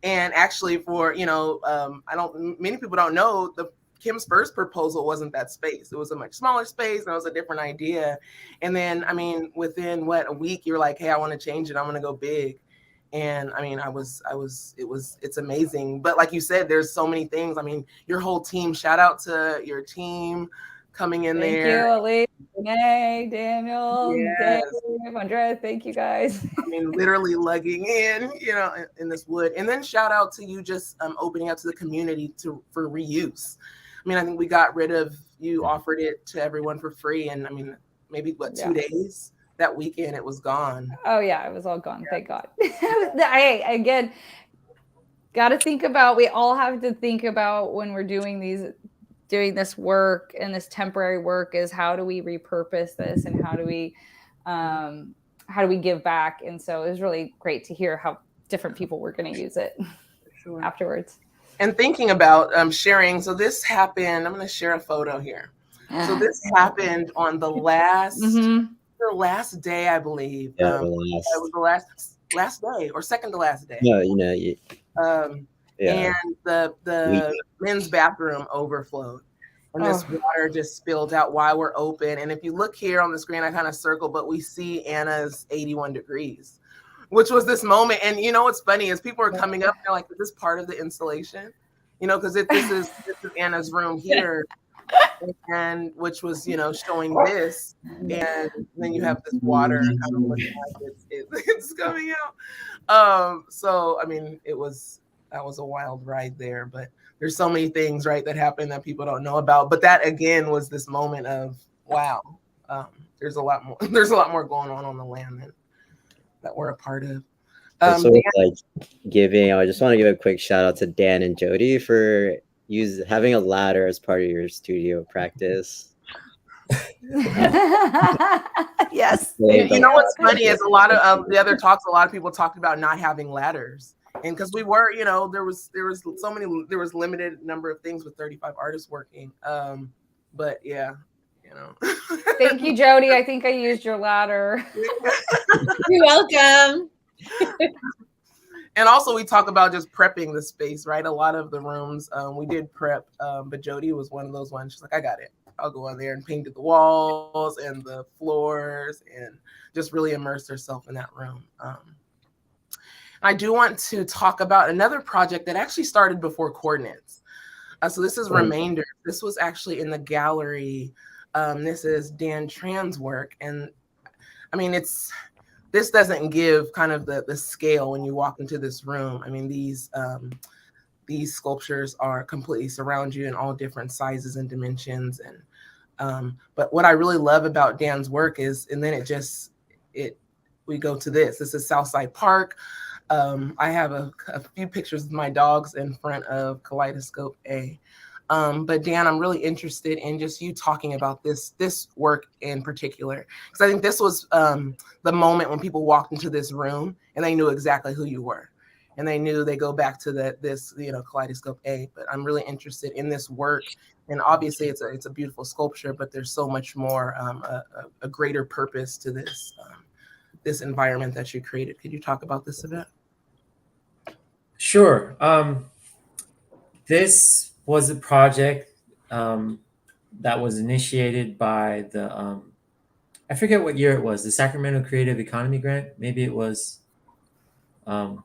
And actually for, many people don't know, Kim's first proposal wasn't that space. It was a much smaller space, and it was a different idea. And then, I mean, within a week, you're like, hey, I want to change it. I'm going to go big. And I mean, it's amazing. But like you said, there's so many things. I mean, your whole team, shout out to your team coming in Thank there. you, Elise, Renee, Daniel, Yes. Dave, Andrea. Thank you guys. I mean, literally lugging in, in this wood. And then shout out to you just opening up to the community for reuse. I mean, I think we got rid of, you offered it to everyone for free. And I mean, maybe 2 days? That weekend it was gone. Oh yeah, it was all gone. Thank God. Again, got to think about, we all have to think about when we're doing this work and this temporary work, is how do we repurpose this, and how do we give back? And so it was really great to hear how different people were going to use it afterwards. And thinking about sharing, so this happened, I'm going to share a photo here. So this happened on the last last day, I believe. Yeah, it was the last day, or second to last day. No, And the men's bathroom overflowed, and this water just spilled out while we're open. And if you look here on the screen, I kind of circled, but we see Anna's 81 degrees, which was this moment. And you know what's funny is people are coming up, they're like, is this part of the installation? Because this is Anna's room here. And which was, showing this, and then you have this water kind of looking like it's coming out. So I mean, that was a wild ride there, but there's so many things, right, that happen that people don't know about. But that again was this moment of, wow, there's a lot more going on the land that we're a part of. I just want to give a quick shout out to Dan and Jodi for having a ladder as part of your studio practice. Yes. You know what's funny is a lot of the other talks, a lot of people talked about not having ladders, and because we were, there was limited number of things with 35 artists working. But yeah, Thank you, Jodi. I think I used your ladder. You're welcome. And also we talk about just prepping the space, right? A lot of the rooms we did prep, but Jodi was one of those ones. She's like, I got it. I'll go in there and painted the walls and the floors and just really immerse herself in that room. I do want to talk about another project that actually started before Coordinates. So this is Remainder. This was actually in the gallery. This is Dan Tran's work. And I mean, this doesn't give kind of the scale when you walk into this room. I mean, these sculptures are completely surround you in all different sizes and dimensions. And but what I really love about Dan's work is, and then we go to this. This is Southside Park. I have a few pictures of my dogs in front of Kaleidoscope A. But Dan, I'm really interested in just you talking about this work in particular, because I think this was the moment when people walked into this room and they knew exactly who you were, and they knew they go back to this Kaleidoscope A. But I'm really interested in this work, and obviously it's a beautiful sculpture, but there's so much more a greater purpose to this environment that you created. Could you talk about this a bit? Sure. This was a project that was initiated by the, I forget what year it was, the Sacramento Creative Economy Grant. Maybe it was. In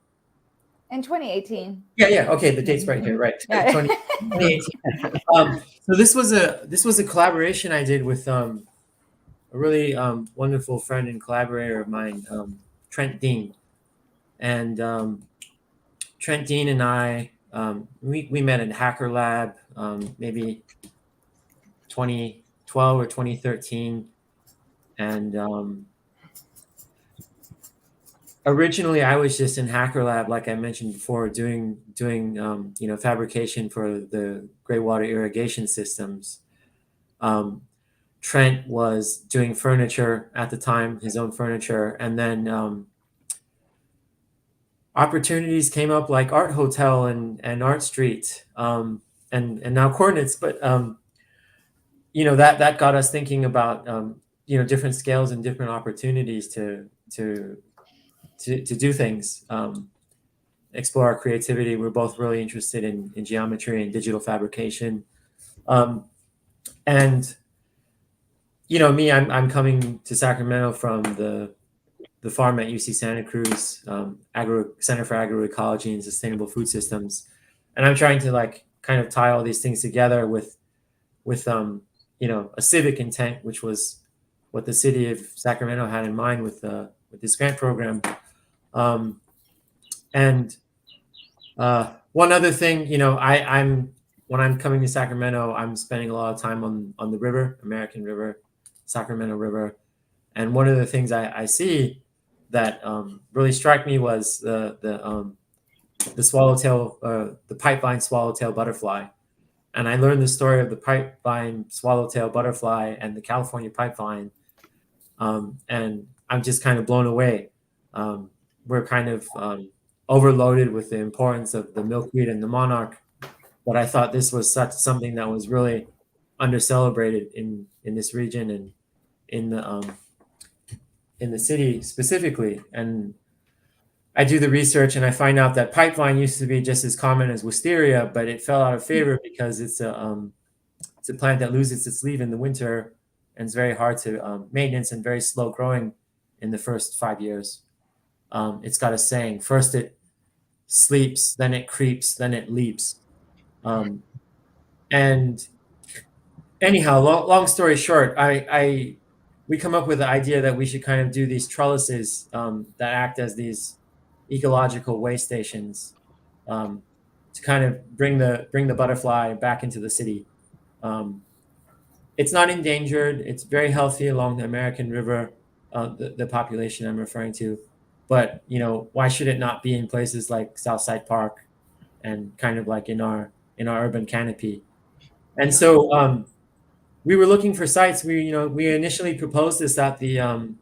2018. Yeah. Okay, the date's right here, right? Yeah. 2018. So this was a collaboration I did with a really wonderful friend and collaborator of mine, Trent Dean, and Trent Dean and I. We met at Hacker Lab, maybe 2012 or 2013, and originally I was just in Hacker Lab, like I mentioned before, doing fabrication for the gray water irrigation systems. Trent was doing furniture at the time, his own furniture, and then opportunities came up like Art Hotel and Art Street, and now Coordinates. But that got us thinking about different scales and different opportunities to do things, explore our creativity. We're both really interested in geometry and digital fabrication, and me, I'm coming to Sacramento from the farm at UC Santa Cruz, Center for Agroecology and Sustainable Food Systems, and I'm trying to kind of tie all these things together with a civic intent, which was what the city of Sacramento had in mind with this grant program. And one other thing, when I'm coming to Sacramento, I'm spending a lot of time on the river, American River, Sacramento River. And one of the things I see that really struck me was the swallowtail, the pipeline swallowtail butterfly. And I learned the story of the pipeline swallowtail butterfly and the California pipeline. And I'm just kind of blown away. We're kind of overloaded with the importance of the milkweed and the monarch, but I thought this was something that was really under-celebrated in this region and in the city specifically. And I do the research and I find out that pipeline used to be just as common as wisteria, but it fell out of favor because it's a plant that loses its leaf in the winter and it's very hard to maintenance and very slow growing in the first 5 years. It's got a saying: first it sleeps, then it creeps, then it leaps. And anyhow, long story short, we come up with the idea that we should kind of do these trellises that act as these ecological way stations to kind of bring the butterfly back into the city. It's not endangered. It's very healthy along the American River, the population I'm referring to. But why should it not be in places like Southside Park and kind of like in our urban canopy? And so we were looking for sites. We initially proposed this at the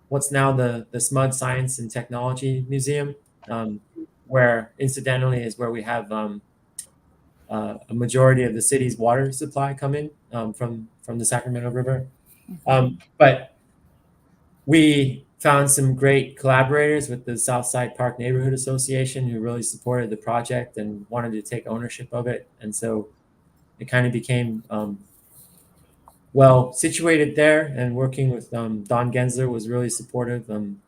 what's now the SMUD Science and Technology Museum, where incidentally is where we have a majority of the city's water supply come in from the Sacramento River. But we found some great collaborators with the Southside Park Neighborhood Association who really supported the project and wanted to take ownership of it. And so it kind of became well situated there, and working with Don Gensler was really supportive and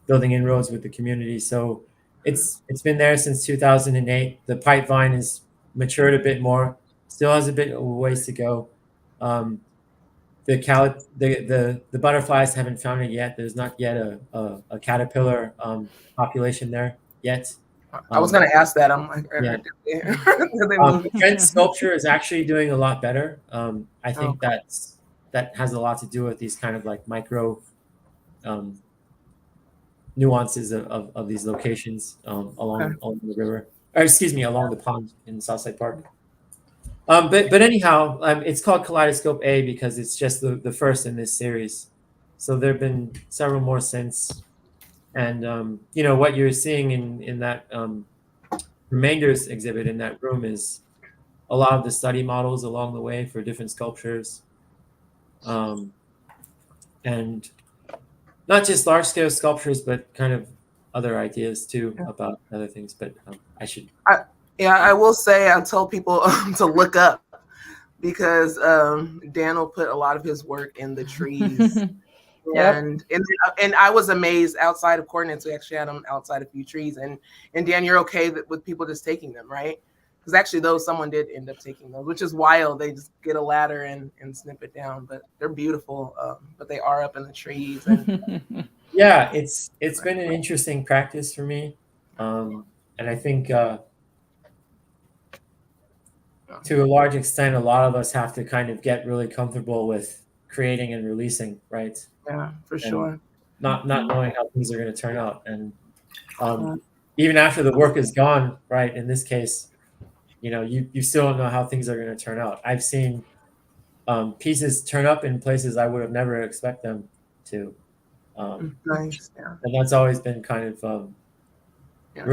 building inroads with the community. So it's been there since 2008. The pipevine has matured a bit more, still has a bit of ways to go. The butterflies haven't found it yet. There's not yet a caterpillar population there yet. I was going to ask that. I'm like, yeah. Trent sculpture is actually doing a lot better. I think that has a lot to do with these kind of like micro nuances of these locations along the river, or excuse me, along the pond in Southside Park. But anyhow, it's called Kaleidoscope A because it's just the first in this series. So there have been several more since. And what you're seeing in that remainders exhibit in that room is a lot of the study models along the way for different sculptures, and not just large scale sculptures, but kind of other ideas too about other things. But I will say, I tell people to look up, because Dan will put a lot of his work in the trees. And I was amazed. Outside of Coordinates, we actually had them outside a few trees. And Dan, you're okay with people just taking them, right? Because actually, someone did end up taking those, which is wild. They just get a ladder and snip it down. But they're beautiful. But they are up in the trees. And yeah, it's been an interesting practice for me, and I think to a large extent, a lot of us have to kind of get really comfortable with creating and releasing, right? Yeah, for sure. Not knowing how things are going to turn out, and even after the work is gone, right? In this case, you still don't know how things are going to turn out. I've seen pieces turn up in places I would have never expect them to. Nice. Yeah. And that's always been kind of Yeah.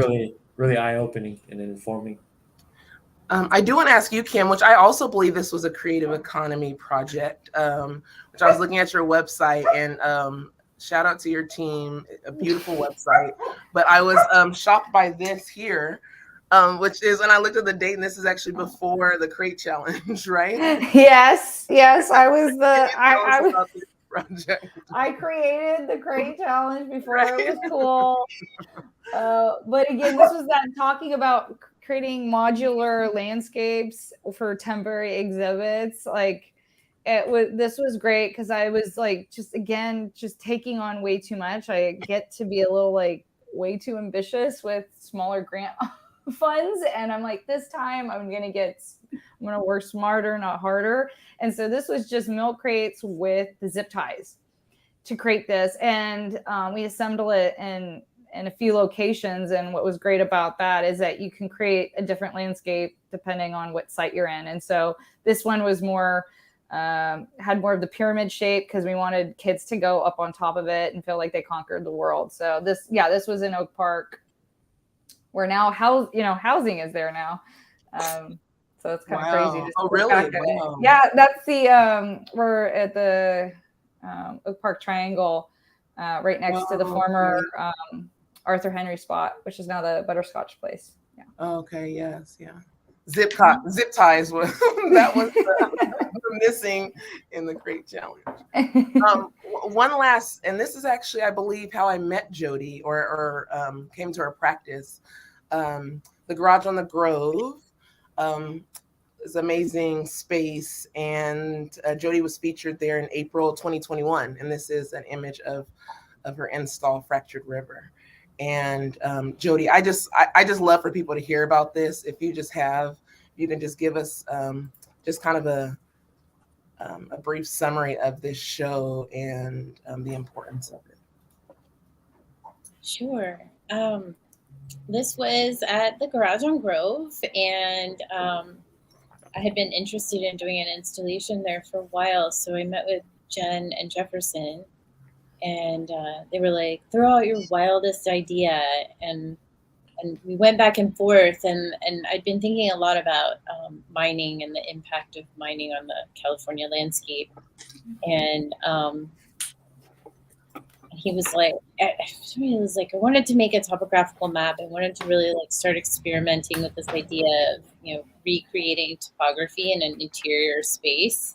really eye-opening and informing. I do want to ask you, Kim, which I also believe this was a creative economy project, which I was looking at your website, and shout out to your team, a beautiful website. But I was shocked by this here, which is, when I looked at the date, and this is actually before the Crate Challenge, right? Yes, I was I was About this project. I created the Crate Challenge before it was cool. But again, this was that talking about creating modular landscapes for temporary exhibits. Like this was great because I was like, just taking on way too much. I get to be a little like way too ambitious with smaller grant funds. And I'm like, this time I'm going to work smarter, not harder. And so this was just milk crates with the zip ties to create this. And we assemble it in a few locations. And what was great about that is that you can create a different landscape depending on what site you're in. And so this one was more, had more of the pyramid shape because we wanted kids to go up on top of it and feel like they conquered the world. So this was in Oak Park, where now housing is there now. So it's kind of crazy. Oh, really? Wow. Yeah, that's the we're at the Oak Park Triangle, right next to the former Arthur Henry spot, which is now the Butterscotch place. Yeah. Okay. Yes. Yeah. Zip ties was that was the missing in the Crate Challenge. One last, and this is actually, I believe, how I met Jodi or came to her practice. The Garage on the Grove is amazing space, and Jodi was featured there in April 2021, and this is an image of her install, Fractured River. And Jodi, I just love for people to hear about this. If you can just give us just kind of a brief summary of this show and the importance of it. Sure. This was at the Garage on Grove, and I had been interested in doing an installation there for a while. So I met with Jen and Jefferson, and they were like, throw out your wildest idea. And we went back and forth, and I'd been thinking a lot about mining and the impact of mining on the California landscape. And he was like, I wanted to make a topographical map. I wanted to really like start experimenting with this idea of, recreating topography in an interior space.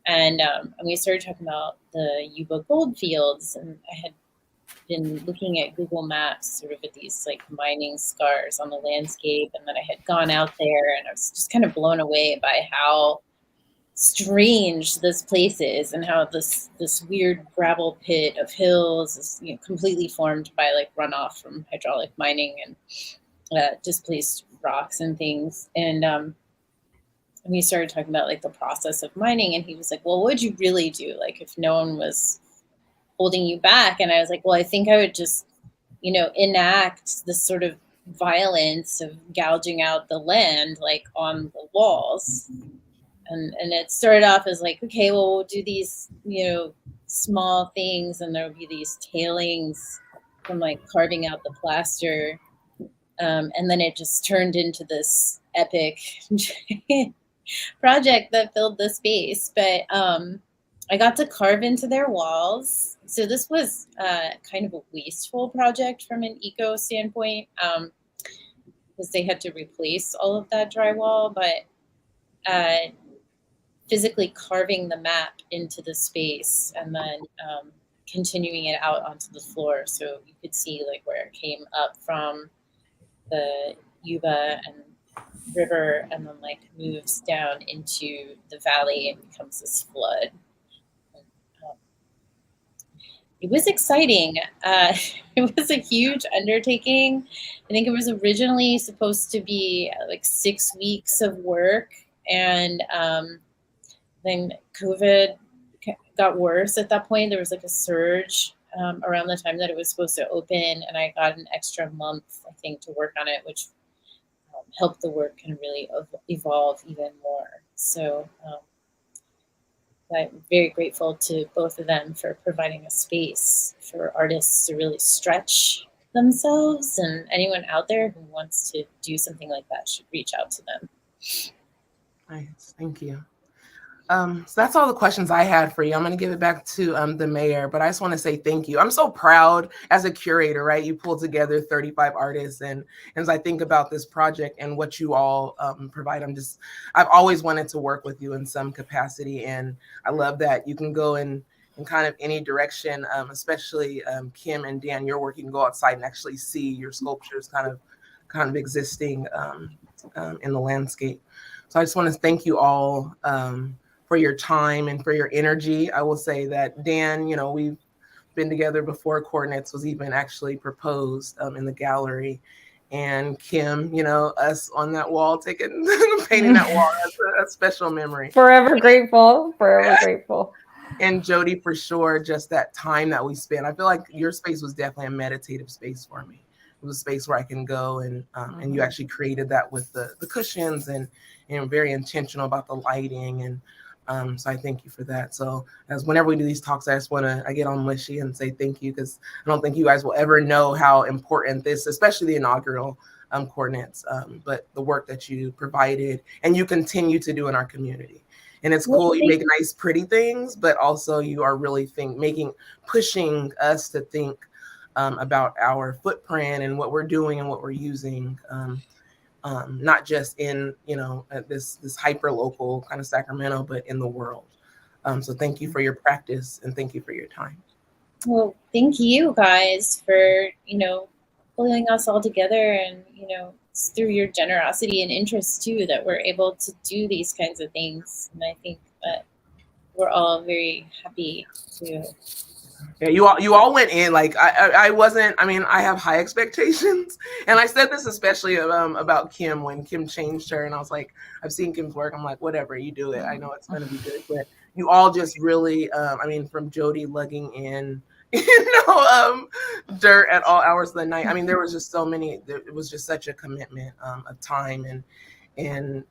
And we started talking about the Yuba gold fields, and I had been looking at Google Maps sort of at these like mining scars on the landscape, and then I had gone out there, and I was just kind of blown away by how strange this place is, and how this weird gravel pit of hills is completely formed by like runoff from hydraulic mining and displaced rocks and things. And we started talking about like the process of mining, and he was like, well, what would you really do like if no one was holding you back? And I was like, well, I think I would just enact this sort of violence of gouging out the land like on the walls. And it started off as like, okay, well, we'll do these, small things, and there'll be these tailings from like carving out the plaster. And then it just turned into this epic project that filled the space. But I got to carve into their walls. So this was kind of a wasteful project from an eco standpoint, because they had to replace all of that drywall. But physically carving the map into the space and then continuing it out onto the floor, so you could see like where it came up from the Yuba and river, and then like moves down into the valley and becomes this flood. It was exciting. It was a huge undertaking. I think it was originally supposed to be like 6 weeks of work, and then COVID got worse at that point. There was like a surge around the time that it was supposed to open, and I got an extra month, I think, to work on it, which helped the work kind of really evolve even more. So I'm very grateful to both of them for providing a space for artists to really stretch themselves, and anyone out there who wants to do something like that should reach out to them. Nice, thank you. So that's all the questions I had for you. I'm going to give it back to the mayor, but I just want to say thank you. I'm so proud as a curator, right? You pulled together 35 artists, and as I think about this project and what you all provide, I've always wanted to work with you in some capacity, and I love that you can go in kind of any direction, especially Kim and Dan, your work, you can go outside and actually see your sculptures kind of existing in the landscape. So I just want to thank you all for your time and for your energy. I will say that Dan, we've been together before Coordinates was even actually proposed in the gallery. And Kim, us on that wall, painting that wall, that's a special memory. Forever grateful, grateful. And Jodi, for sure, just that time that we spent. I feel like your space was definitely a meditative space for me. It was a space where I can go and you actually created that with the cushions and very intentional about the lighting. And so I thank you for that. So as whenever we do these talks, I get on mushy and say thank you, because I don't think you guys will ever know how important this, especially the inaugural Coordinates, but the work that you provided and you continue to do in our community. And it's cool, you make nice, pretty things, but also you are really pushing us to think about our footprint and what we're doing and what we're using, not just in this hyper local kind of Sacramento, but in the world. So thank you for your practice and thank you for your time. Well, thank you guys for pulling us all together, and it's through your generosity and interest too that we're able to do these kinds of things. And I think that we're all very happy to. Yeah, you all went in like I wasn't. I mean, I have high expectations, and I said this especially about Kim when Kim changed her, and I was like, I've seen Kim's work. I'm like, whatever, you do it. I know it's going to be good. But you all just really, from Jodi lugging in, dirt at all hours of the night. I mean, there was just so many. It was just such a commitment of time, and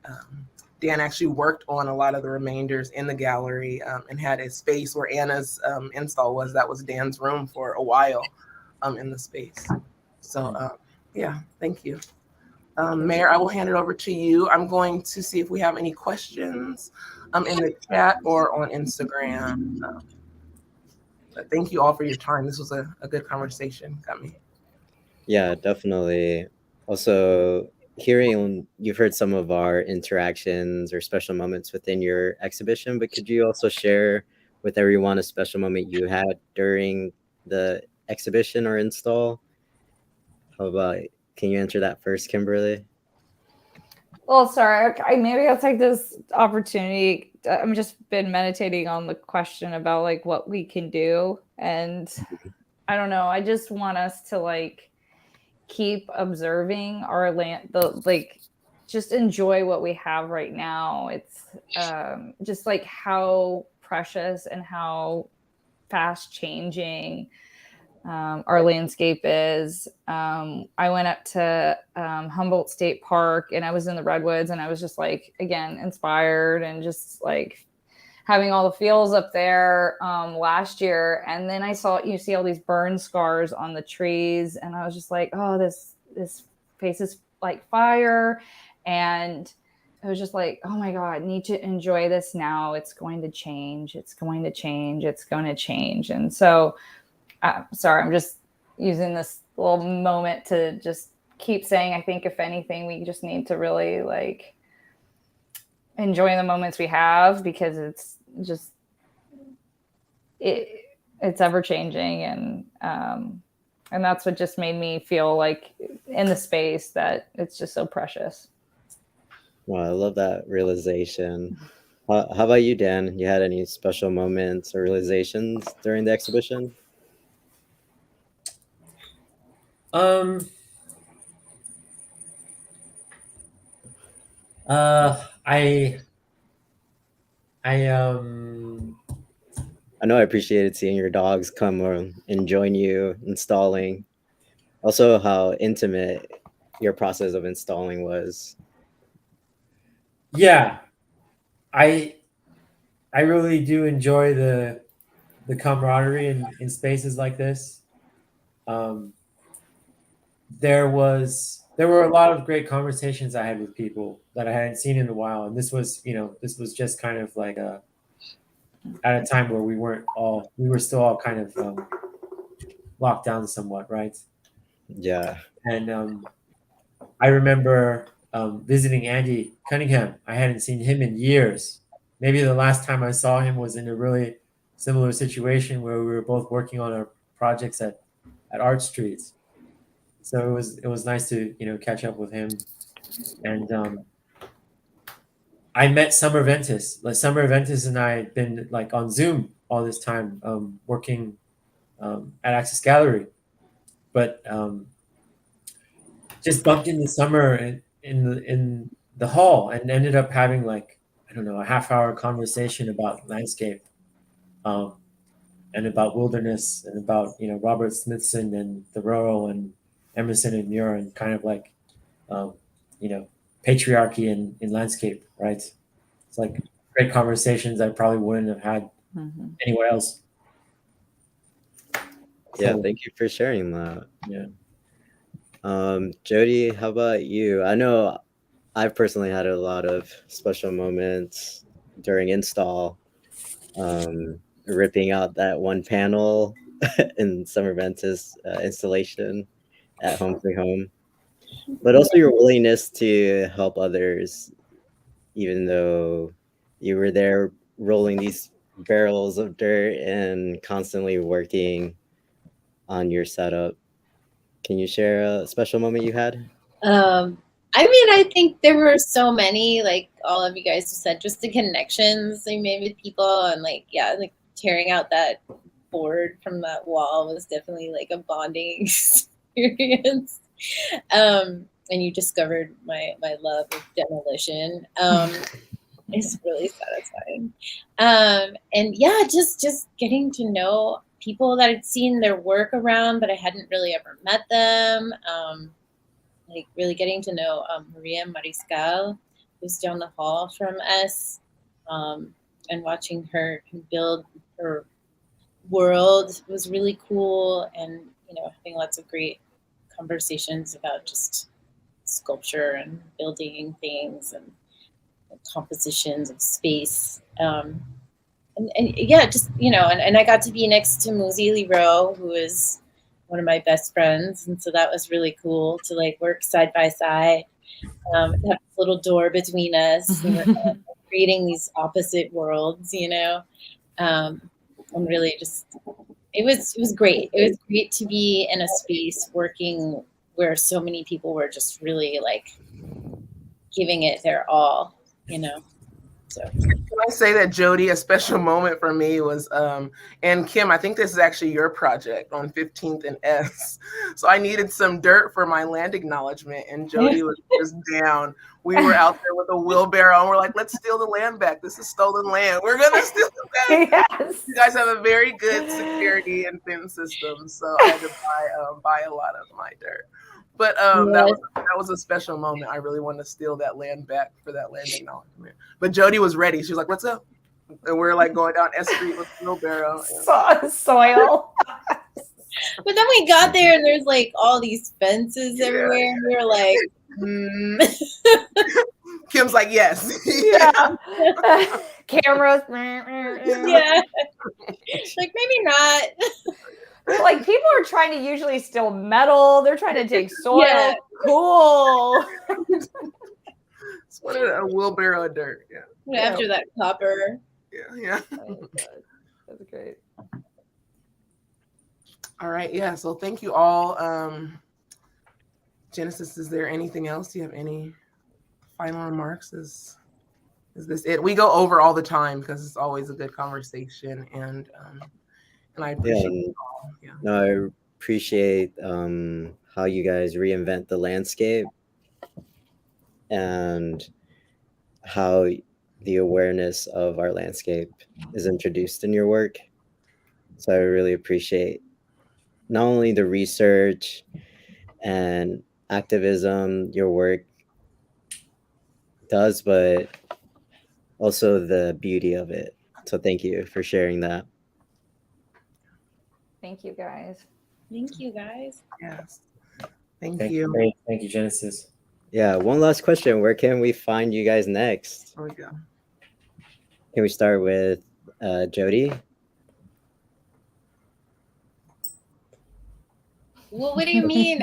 Dan actually worked on a lot of the remainders in the gallery and had a space where Anna's install was. That was Dan's room for a while in the space. So yeah, thank you. Mayor, I will hand it over to you. I'm going to see if we have any questions in the chat or on Instagram. But thank you all for your time. This was a good conversation. Got me. Yeah, definitely. Also, you've heard some of our interactions or special moments within your exhibition, but could you also share with everyone a special moment you had during the exhibition or install? Can you answer that first, Kimberly? Well, sorry, maybe I'll take this opportunity. I've just been meditating on the question about like what we can do. And I don't know, I just want us to keep observing our land, just enjoy what we have right now. It's just how precious and how fast changing our landscape is. I went up to Humboldt State Park and I was in the redwoods and I was just again, inspired and just having all the feels up there last year. And then you see all these burn scars on the trees. And I was just oh, this face is like fire. And I was just oh my God, I need to enjoy this now. It's going to change. It's going to change. It's going to change. And so, sorry, I'm just using this little moment to just keep saying, I think if anything, we just need to really enjoy the moments we have, because it's just, it's ever changing. And that's what just made me feel in the space that it's just so precious. Wow, I love that realization. How about you, Dan? You had any special moments or realizations during the exhibition? I know I appreciated seeing your dogs come and join you installing. Also, how intimate your process of installing was. Yeah, I I really do enjoy the camaraderie in spaces like this. There were a lot of great conversations I had with people that I hadn't seen in a while, and this was just kind of like at a time where we were still all kind of locked down somewhat, right? Yeah. And I remember visiting Andy Cunningham. I hadn't seen him in years. Maybe the last time I saw him was in a really similar situation where we were both working on our projects at Art Streets. So it was nice to catch up with him. And I met Summer Ventus. Like Summer Ventus and I had been like on Zoom all this time, working at Access Gallery, but just bumped into Summer in the hall and ended up having like, I don't know, a half-hour conversation about landscape, and about wilderness and about Robert Smithson and Thoreau and Emerson and Muir and kind of like patriarchy in landscape, right? It's like great conversations I probably wouldn't have had anywhere else. Yeah, So, thank you for sharing that. yeah. Jodi, how about you? I know I've personally had a lot of special moments during install, ripping out that one panel in Summer Ventus installation at Home Sweet Home, but also your willingness to help others, even though you were there rolling these barrels of dirt and constantly working on your setup. Can you share a special moment you had? I mean, I think there were so many, like all of you guys have said, just the connections I made with people, and like tearing out that board from that wall was definitely like a bonding experience. And you discovered my love of demolition. It's really satisfying. And yeah, just getting to know people that I'd seen their work around, but I hadn't really ever met them. Like really getting to know Maria Mariscal, who's down the hall from us, and watching her build her world was really cool. And having lots of great conversations about just sculpture and building things and compositions of space. And yeah, just and I got to be next to Muzili Rowe, who is one of my best friends, and so that was really cool to like work side by side, have this little door between us, and we're kind of creating these opposite worlds, and really just it was great. It was great to be in a space working where so many people were just really like giving it their all, So. Can I say that, Jodi, a special moment for me was, and Kim, I think this is actually your project on 15th and S. So I needed some dirt for my land acknowledgement, and Jodi was just down. We were out there with a wheelbarrow, and we're like, let's steal the land back. This is stolen land. We're going to steal it back. Yes. You guys have a very good security and fin system, so I had to buy a lot of my dirt. But that was a special moment. I really wanted to steal that land back for that land acknowledgement. But Jodi was ready. She was like, "What's up?" And we're like going down S Street with wheelbarrow. Soil. But then we got there and there's like all these fences everywhere, and we were like, Kim's like, "Yes." Yeah. Cameras. Yeah. Like maybe not. Like people are trying to usually steal metal. They're trying to take soil. Yeah. Cool. It's what a wheelbarrow of dirt. Yeah. After that copper. Yeah. Oh, that's great. All right. Yeah. So thank you all. Genesis, is there anything else? Do you have any final remarks? Is this it? We go over all the time because it's always a good conversation, and I appreciate it all. Yeah. No, I appreciate how you guys reinvent the landscape and how the awareness of our landscape is introduced in your work. So I really appreciate not only the research and activism your work does, but also the beauty of it. So thank you for sharing that. Thank you, guys. Thank you, guys. Yes. Thank you. Thank you, Genesis. Yeah, one last question. Where can we find you guys next? There we go. Can we start with Jodi? Well, what do you mean?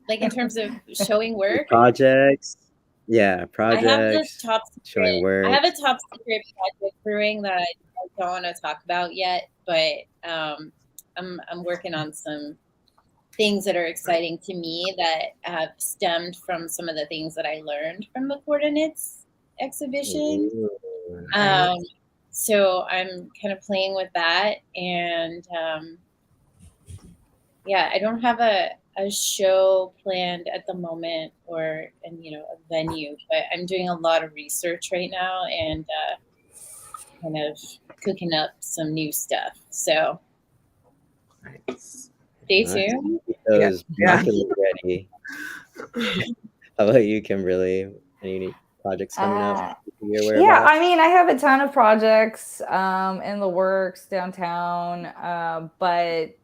Like in terms of showing work? Projects. Yeah, I have projects. this top Showing secret. work. I have a top secret project brewing that I don't want to talk about yet, but I'm working on some things that are exciting to me that have stemmed from some of the things that I learned from the Coordinates exhibition. Ooh. So I'm kind of playing with that, and yeah, I don't have a show planned at the moment and a venue, but I'm doing a lot of research right now and kind of cooking up some new stuff. So Nice. stay Nice. tuned. Keep those Yeah. marketing ready. How about you, Kimberly? Any unique projects coming up? You're aware Yeah, about? I mean, I have a ton of projects in the works downtown, but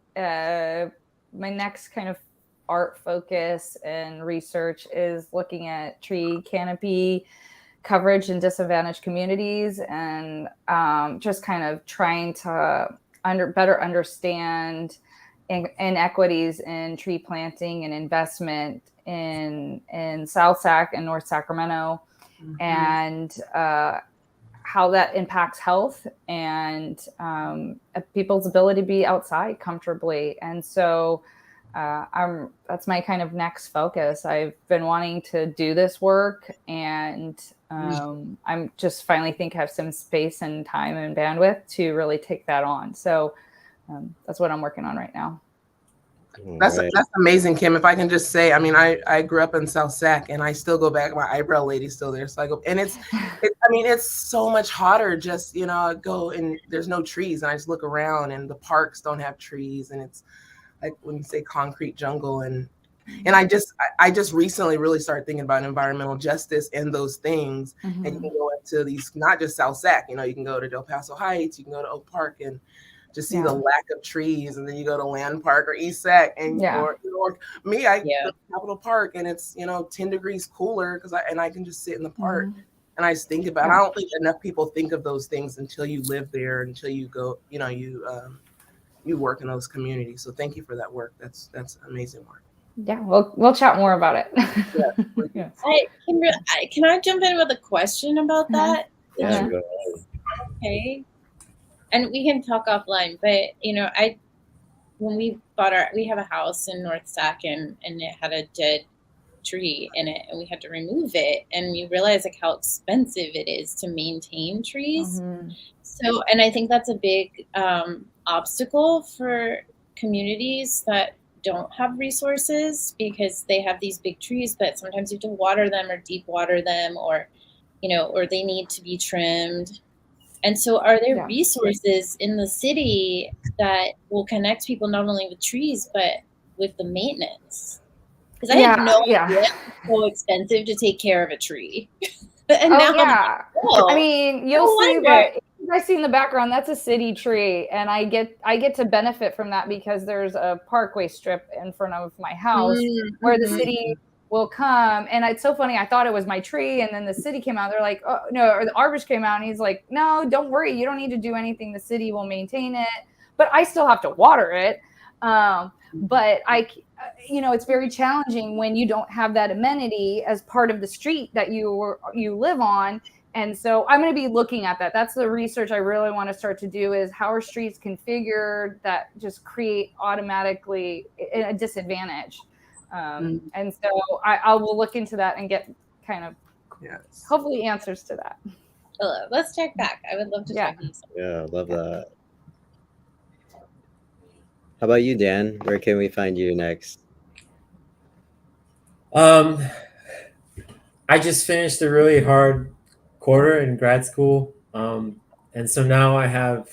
my next kind of art focus and research is looking at tree canopy coverage in disadvantaged communities, and just kind of trying to better understand inequities in tree planting and investment in South Sac and North Sacramento, and how that impacts health and people's ability to be outside comfortably. And so that's my kind of next focus. I've been wanting to do this work, and I'm just finally think I have some space and time and bandwidth to really take that on. So that's what I'm working on right now. That's amazing, Kim. If I can just say, I mean, I grew up in South Sac, and I still go back. My eyebrow lady's still there, so I go. And it's so much hotter. Just I go and there's no trees, and I just look around, and the parks don't have trees, and it's like when you say concrete jungle, and I just recently really started thinking about environmental justice and those things. And you can go into these, not just South Sac. You can go to Del Paso Heights, you can go to Oak Park, and just see the lack of trees, and then you go to Land Park or East Sac, and or me, I go to Capitol Park, and it's 10 degrees cooler because I can just sit in the park, and I just think about. I don't think enough people think of those things until you live there, until you go, you work in those communities. So thank you for that work. That's amazing work. Yeah, we'll chat more about it. Yeah. Can I jump in with a question about that? Yeah. Okay. And we can talk offline, but when we have a house in North Sac, and it had a dead tree in it, and we had to remove it, and we realized like how expensive it is to maintain trees. So, and I think that's a big obstacle for communities that don't have resources, because they have these big trees, but sometimes you have to water them or deep water them, or they need to be trimmed. And so are there resources in the city that will connect people not only with trees, but with the maintenance? Because I had no idea it's so expensive to take care of a tree. And I mean, you'll see that. I see in the background, that's a city tree, and I get to benefit from that because there's a parkway strip in front of my house where the city will come. And it's so funny. I thought it was my tree, and then the city came out. They're like, oh no, or the arborist came out, and he's like, no, don't worry, you don't need to do anything. The city will maintain it, but I still have to water it. But it's very challenging when you don't have that amenity as part of the street that you live on. And so I'm going to be looking at that. That's the research I really want to start to do, is how are streets configured that just create automatically a disadvantage. And so I will look into that and get kind of hopefully answers to that. Let's check back. I would love to check these. Yeah, love that. How about you, Dan? Where can we find you next? I just finished a really hard quarter in grad school, and so now I have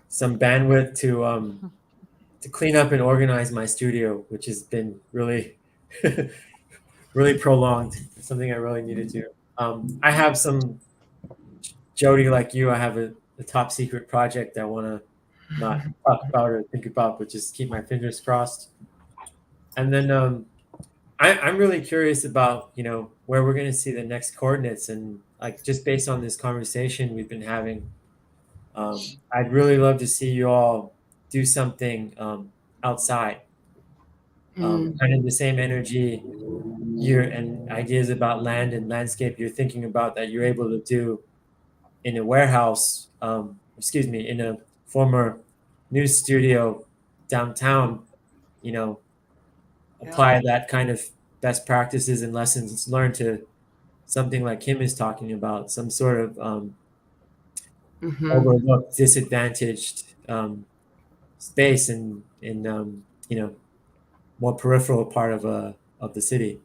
some bandwidth to clean up and organize my studio, which has been really really prolonged. Something I really needed to do. I have some Jodi, like you, I have a top secret project I want to not talk about or think about, but just keep my fingers crossed. And then I'm really curious about, where we're going to see the next coordinates, and like just based on this conversation we've been having, I'd really love to see you all do something outside, kind of the same energy and ideas about land and landscape you're thinking about that you're able to do in a warehouse, in a former news studio downtown, apply that kind of best practices and lessons learned to something like Kim is talking about, some sort of overlooked, disadvantaged space in more peripheral part of the city.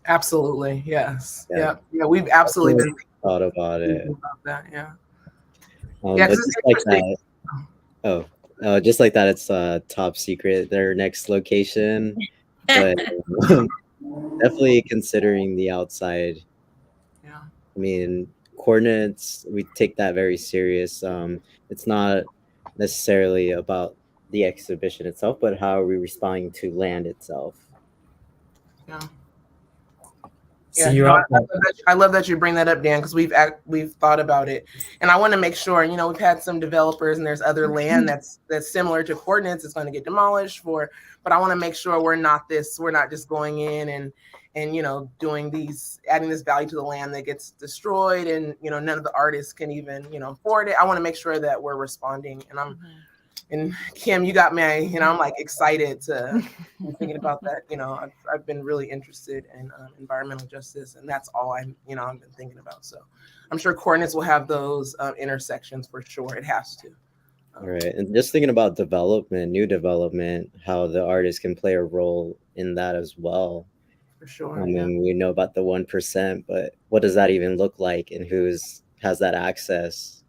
Absolutely, yes, yeah. We've absolutely been thought about it. About that, yeah. But just like that, just like that, it's top secret, their next location, but definitely considering the outside. Yeah, I mean, coordinates, we take that very serious. It's not necessarily about the exhibition itself, but how are we responding to land itself? Yeah. Yeah, no, I love that you bring that up, Dan, because we've thought about it, and I want to make sure. We've had some developers, and there's other land that's similar to coordinates. It's going to get demolished but I want to make sure we're not just going in and adding this value to the land that gets destroyed, and none of the artists can even afford it. I want to make sure that we're responding, and and Kim, you got me. I'm like excited to be thinking about that. I've been really interested in environmental justice, and that's all I've been thinking about. So I'm sure coordinates will have those intersections for sure. It has to. All right, and just thinking about new development, how the artist can play a role in that as well. For sure. I mean, we know about the 1%, but what does that even look like, and has that access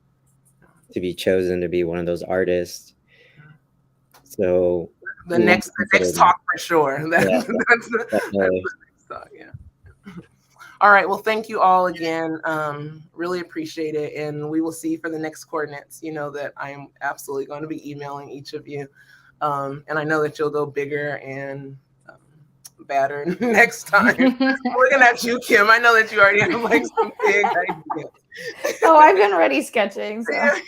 to be chosen to be one of those artists? So the next talk for sure. That's the next talk. Yeah. All right. Well, thank you all again. Really appreciate it, and we will see you for the next coordinates. You know that I am absolutely going to be emailing each of you, and I know that you'll go bigger and badder next time. Looking at you, Kim. I know that you already have like some big ideas. Oh, I've been ready sketching. So.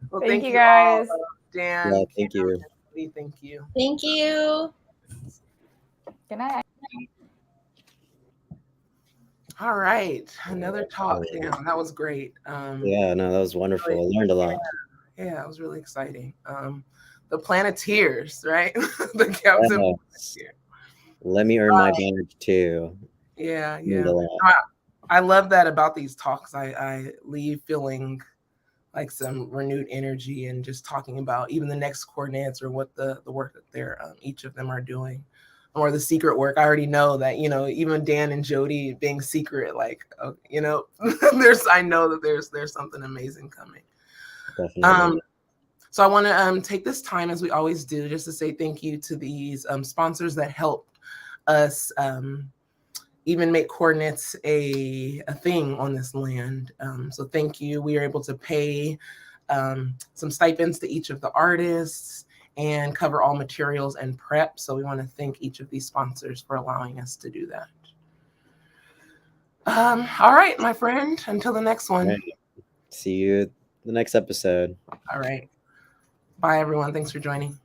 Well, thank you guys. All, Dan. Yeah, thank you. Thank you. Thank you. Good night. All right, another talk. Damn, that was great. Yeah, no, that was wonderful. I learned a lot. Yeah, it was really exciting. The Planeteers, right? The Captain. Yes. Let me earn my badge too. Yeah. I love that about these talks. I leave feeling like some renewed energy, and just talking about even the next coordinates or what the work that they're each of them are doing, or the secret work. I already know that even Dan and Jodi being secret, like I know that there's something amazing coming. Definitely. So I want to take this time, as we always do, just to say thank you to these sponsors that helped us even make coordinates a thing on this land. So thank you. We are able to pay some stipends to each of the artists and cover all materials and prep. So we want to thank each of these sponsors for allowing us to do that. All right, my friend, until the next one. Right. See you the next episode. All right. Bye, everyone. Thanks for joining.